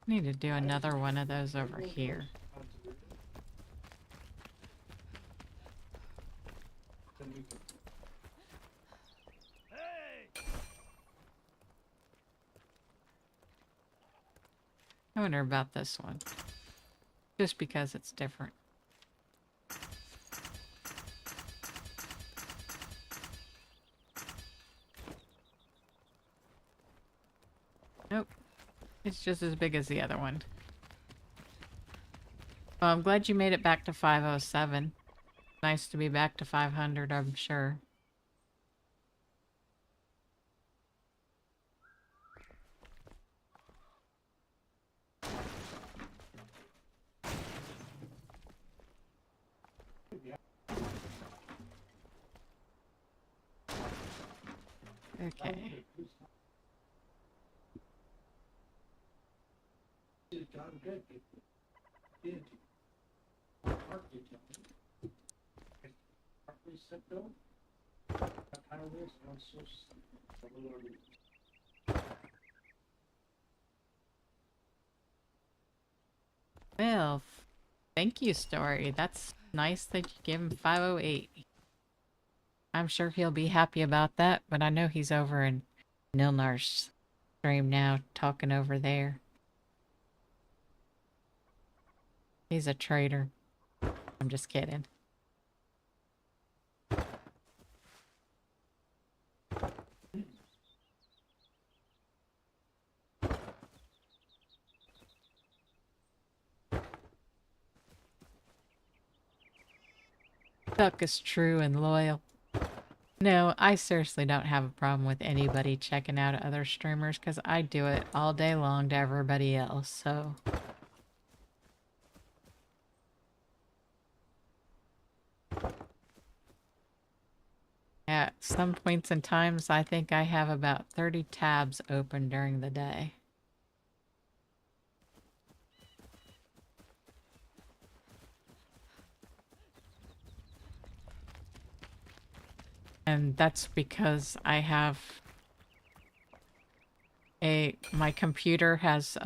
Need to do another one of those over here. I wonder about this one. Just because it's different. Nope. It's just as big as the other one. Well, I'm glad you made it back to 507. Nice to be back to 500, I'm sure. Okay. Done good. Did. Mark did tell me. Properly set though. That kind of is also a little bit. Well, thank you, Story. That's nice that you give him 508. I'm sure he'll be happy about that, but I know he's over in Nilnar's stream now, talking over there. He's a traitor. I'm just kidding. Duck is true and loyal. No, I seriously don't have a problem with anybody checking out other streamers because I do it all day long to everybody else, so... At some points in times, I think I have about 30 tabs open during the day. And that's because I have my computer has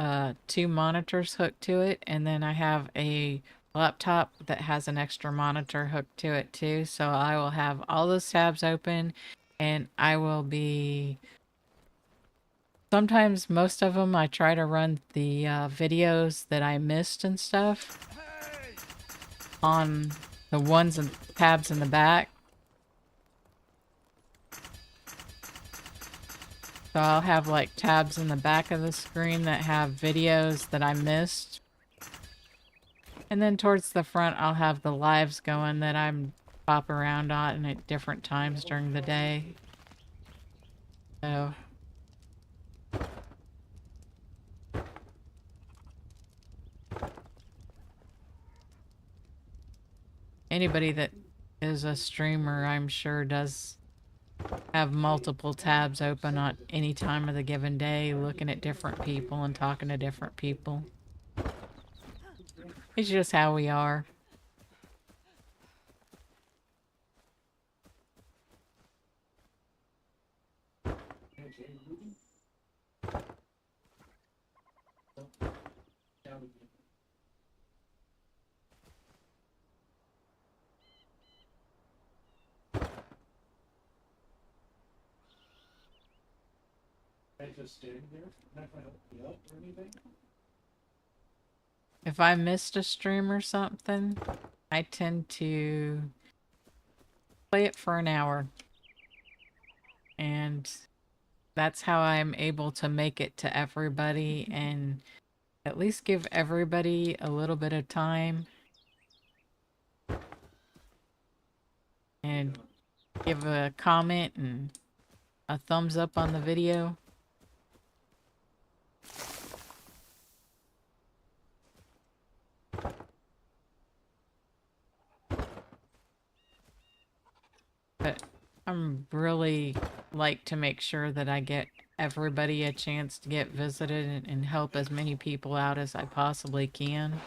2 monitors hooked to it, and then I have a laptop that has an extra monitor hooked to it too. So I will have all those tabs open, and I will be... Sometimes, most of them, I try to run the videos that I missed and stuff on the ones and tabs in the back. So I'll have like tabs in the back of the screen that have videos that I missed. And then towards the front, I'll have the lives going that I'm pop around on at different times during the day. So... anybody that is a streamer, I'm sure, does have multiple tabs open on any time of the given day, looking at different people and talking to different people. It's just how we are. I just standing there, not gonna help you up or anything. If I missed a stream or something, I tend to play it for an hour. And that's how I'm able to make it to everybody and at least give everybody a little bit of time. And give a comment and a thumbs up on the video. But I'm really like to make sure that I get everybody a chance to get visited and help as many people out as I possibly can.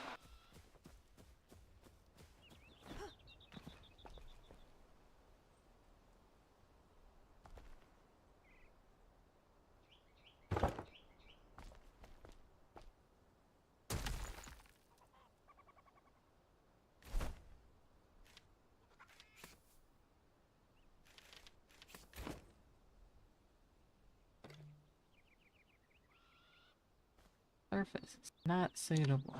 Surface is not suitable.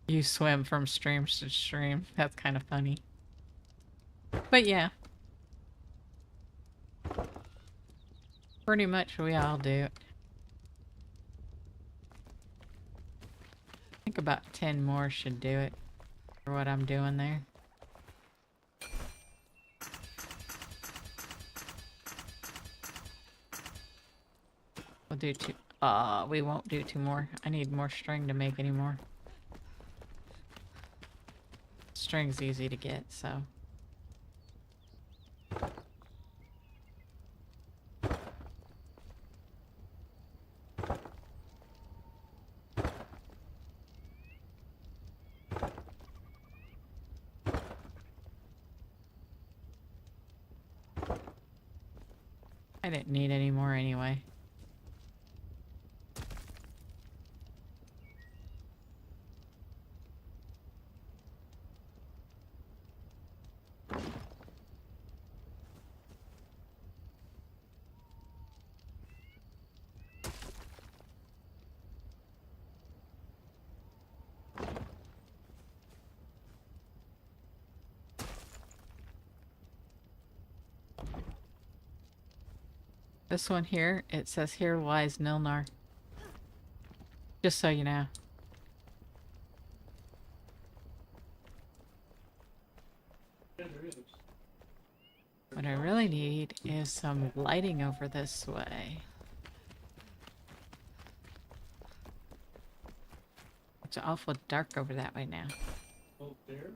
You swim from stream to stream. That's kind of funny. But yeah. Pretty much we all do it. I think about 10 more should do it for what I'm doing there. We'll do 2. We won't do 2 more. I need more string to make any more. String's easy to get, so. I didn't need any more anyway. This one here, it says here lies Nilnyar. Just so you know. Yeah, there is. What I really need is some lighting over this way. It's awful dark over that way now. Oh, there?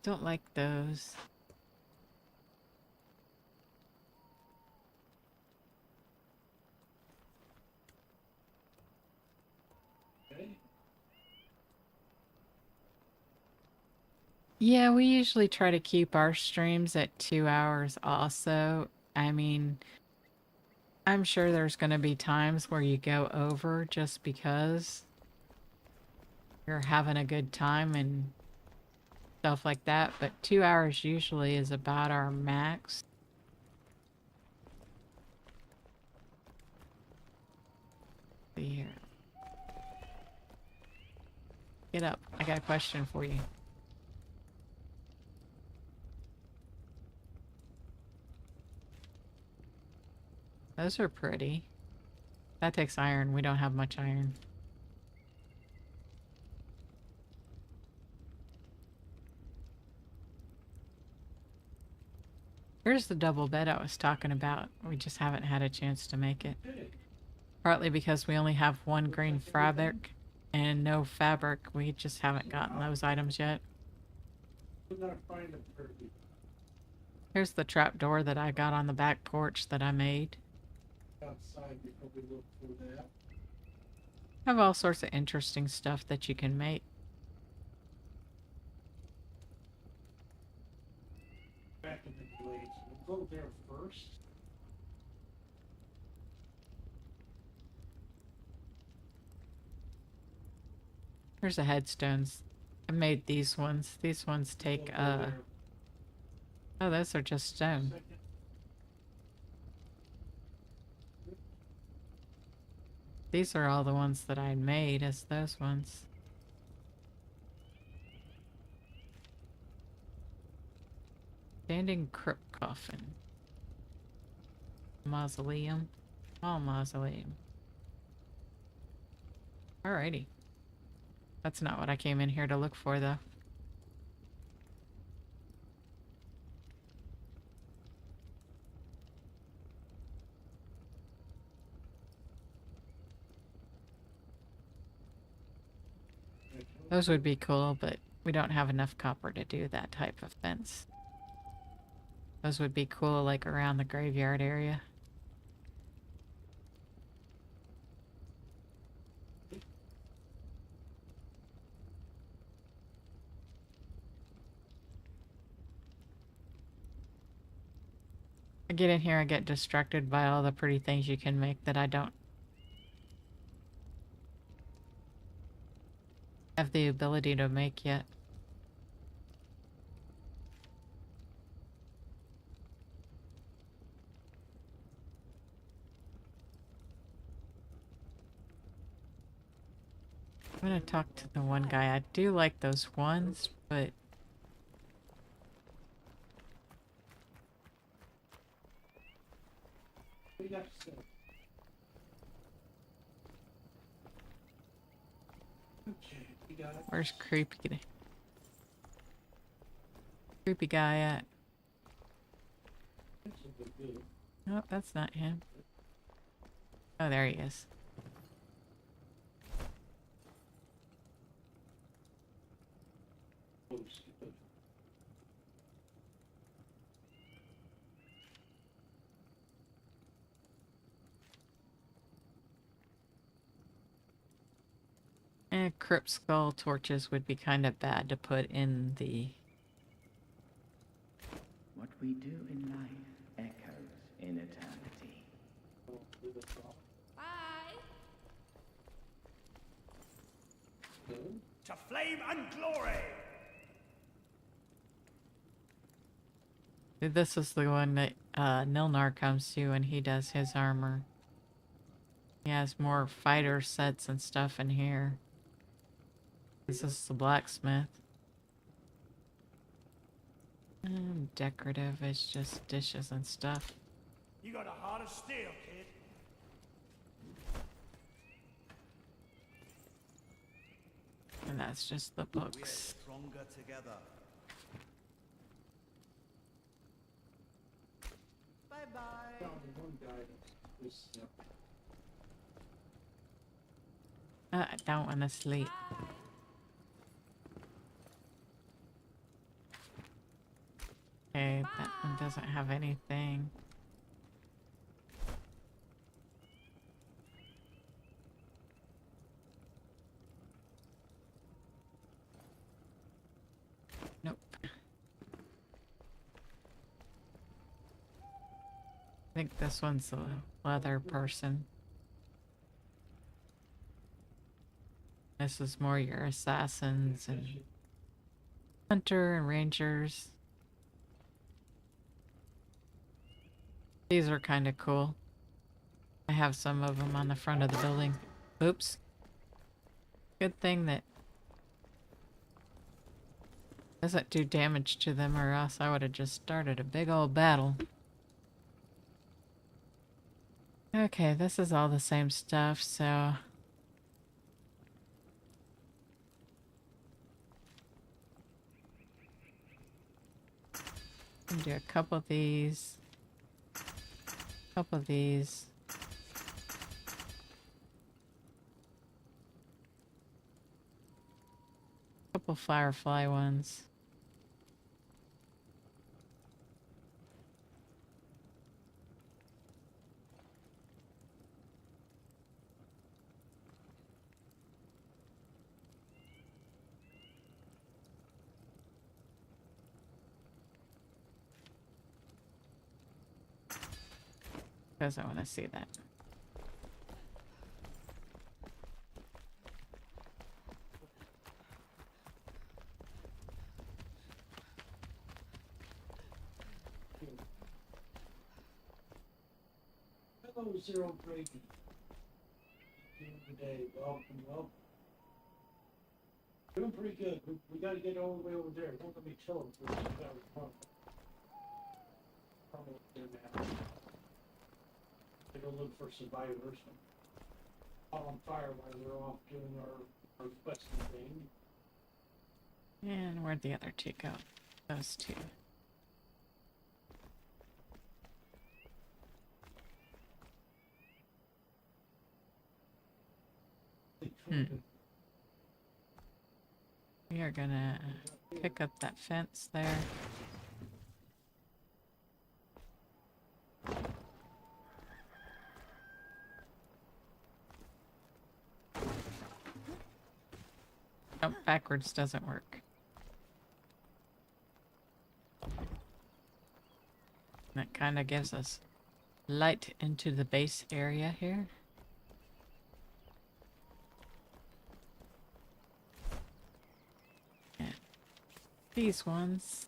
Don't like those. Okay. Yeah, we usually try to keep our streams at 2 hours also. I mean, I'm sure there's going to be times where you go over just because you're having a good time and stuff like that, but 2 hours usually is about our max. See here. Get up. I got a question for you. Those are pretty. That takes iron. We don't have much iron. Here's the double bed I was talking about. We just haven't had a chance to make it. Okay. Partly because we only have one green fabric and no fabric. We just haven't gotten those items yet. We're gonna find a turkey. Here's the trap door that I got on the back porch that I made. Outside before we look for that. Have all sorts of interesting stuff that you can make. Back in the glades. We'll go there first. Here's the headstones. I made these ones. These ones take, We'll go there oh, those are just stone. second. These are all the ones that I made as those ones. Standing crypt coffin. Mausoleum. Small mausoleum. Alrighty. That's not what I came in here to look for, though. Those would be cool, but we don't have enough copper to do that type of fence. Those would be cool, like around the graveyard area. I get in here, I get distracted by all the pretty things you can make that I don't have the ability to make yet. I'm gonna talk to the one guy. I do like those ones, but We got to say. Okay, we got it. where's creepy guy at? This will be good. Oh, that's not him. Oh, there he is. Oh, stupid. Crypt skull torches would be kind of bad to put in the... What we do in life echoes in eternity. Oh, do this all. Bye. Good. To flame and glory! This is the one that Nilnyar comes to when he does his armor. He has more fighter sets and stuff in here. This is the blacksmith. And decorative is just dishes and stuff. You got a heart of steel, kid. And that's just the We're books. stronger together. Bye-bye. Found one guy that was I don't want to sleep. Okay, that one doesn't have anything. Nope. I think this one's the leather person. This is more your assassins and hunter and rangers. These are kind of cool. I have some of them on the front of the building. Oops. Good thing that doesn't do damage to them, or else I would have just started a big old battle. Okay, this is all the same stuff, so... I'm gonna do a couple of these. Couple of these. couple firefly ones. Because I want to see that. Hello, Zero Brady. Today, welcome. Doing pretty good. We gotta get all the way over there. Don't let me tell them first. We gotta run. Come over there now. They go look for survivors. All on fire while we're off doing our questing thing. And where'd the other two go? Those two. We are gonna pick up that fence there. Jump backwards doesn't work. That kind of gives us light into the base area here. And these ones.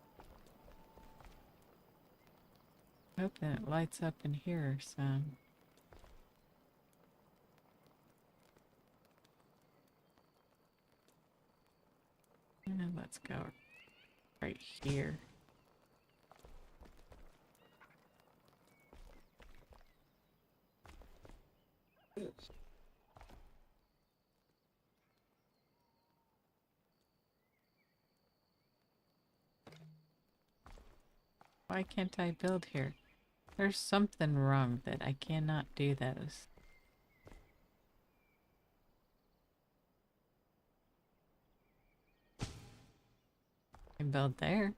Hoping it lights up in here some. And let's go right here. Yes. Why can't I build here? There's something wrong that I cannot do those. I can build there.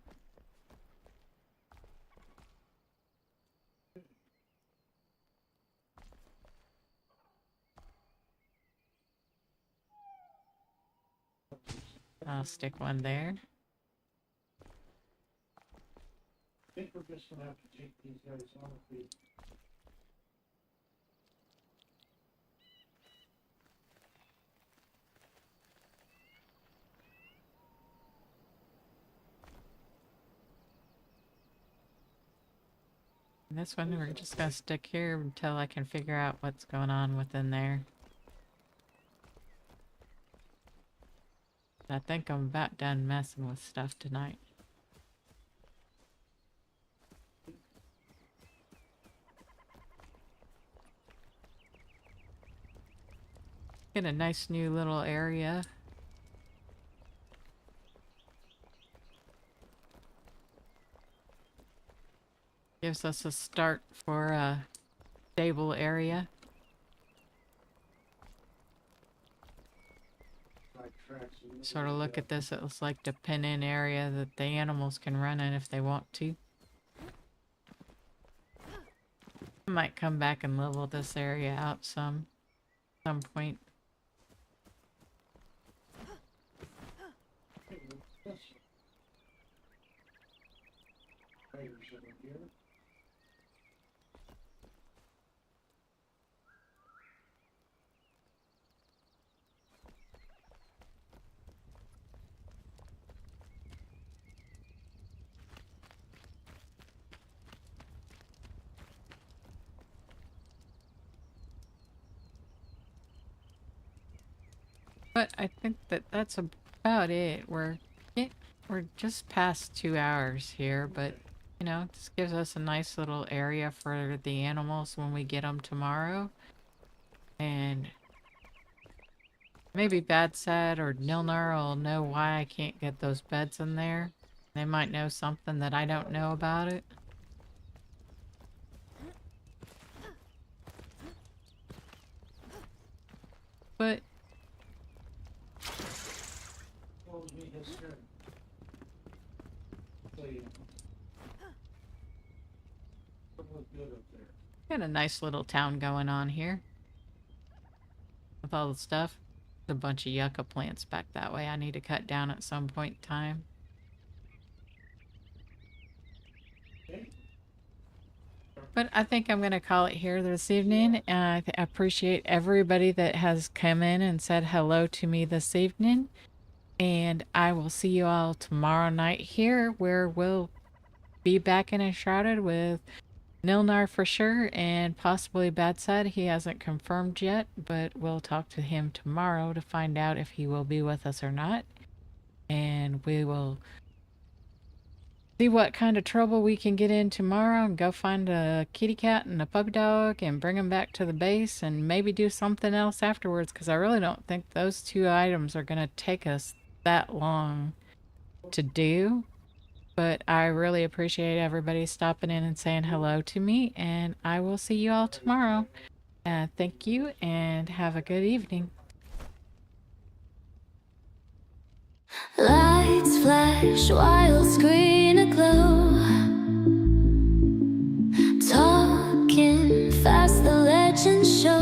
I'll stick one there. I think we're just gonna have to take these guys on if we. And this one we're just gonna stick here until I can figure out what's going on within there. I think I'm about done messing with stuff tonight. Get a nice new little area. Gives us a start for a stable area. Sort of look at this, it looks like the pin-in area that the animals can run in if they want to. I might come back and level this area out some point. But I think that that's about it. We're just past 2 hours here, but you know, this gives us a nice little area for the animals when we get them tomorrow. And maybe Bad Sad or Nilnyar will know why I can't get those beds in there. They might know something that I don't know about it. But Told me his got a nice little town going on here with all the stuff. A bunch of yucca plants back that way I need to cut down at some point in time. But I think I'm going to call it here this evening. I appreciate everybody that has come in and said hello to me this evening. And I will see you all tomorrow night here, where we'll be back in Enshrouded with Nilnyar for sure, and possibly Badside. He hasn't confirmed yet, but we'll talk to him tomorrow to find out if he will be with us or not. And we will see what kind of trouble we can get in tomorrow and go find a kitty cat and a puppy dog and bring them back to the base and maybe do something else afterwards, because I really don't think those two items are going to take us that long to do. But I really appreciate everybody stopping in and saying hello to me, and I will see you all tomorrow. Thank you and have a good evening. Lights flash, wild screen aglow. Talking fast, the legends show.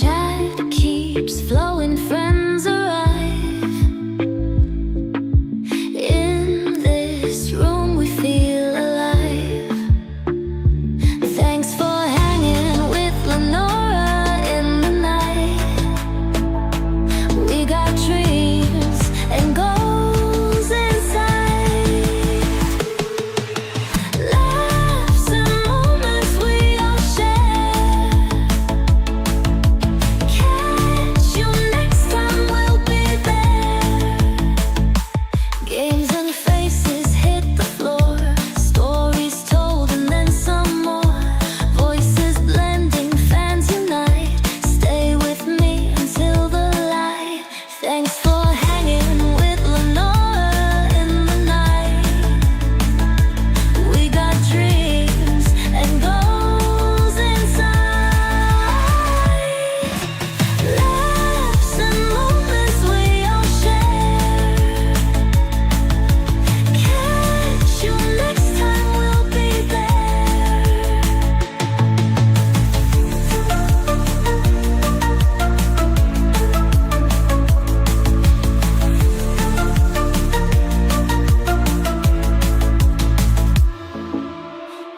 Chat keeps flowing, friends arrive. In this room we feel alive. Thanks for hanging with Lanora in the night. We got dreams and goals inside. Laughs and moments we all share. Catch you next time, we'll be there. Games and faces hit the floor. Stories told and then some more. Voices blending, fans unite. Stay with me until the light. Thanks for hanging with Lanora in the night. We got dreams and goals inside. Laughs and moments we all share. Catch you next time, we'll be there.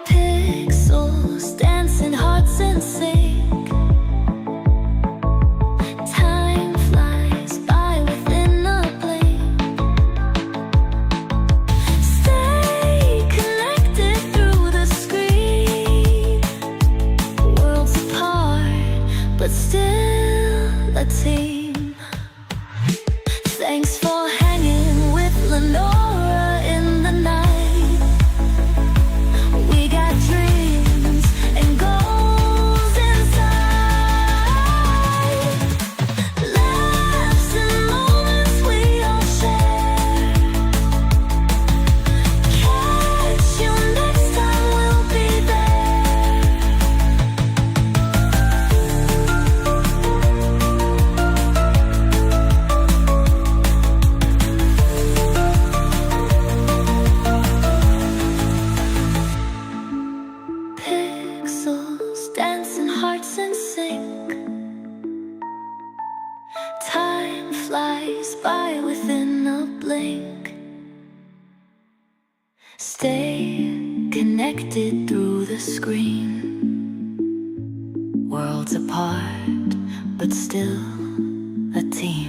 Pixels dancing, hearts in sync. Time flies by within a blink. Stay connected through the screen. Worlds apart, but still a team. Thanks for hanging with Lanora in the night. We got dreams and goals inside. Laughs and moments we all share. Catch you next time, we'll be there. Pixels dancing, hearts in sync. Time flies by within a blink. Stay connected through the screen. Worlds apart, but still a team.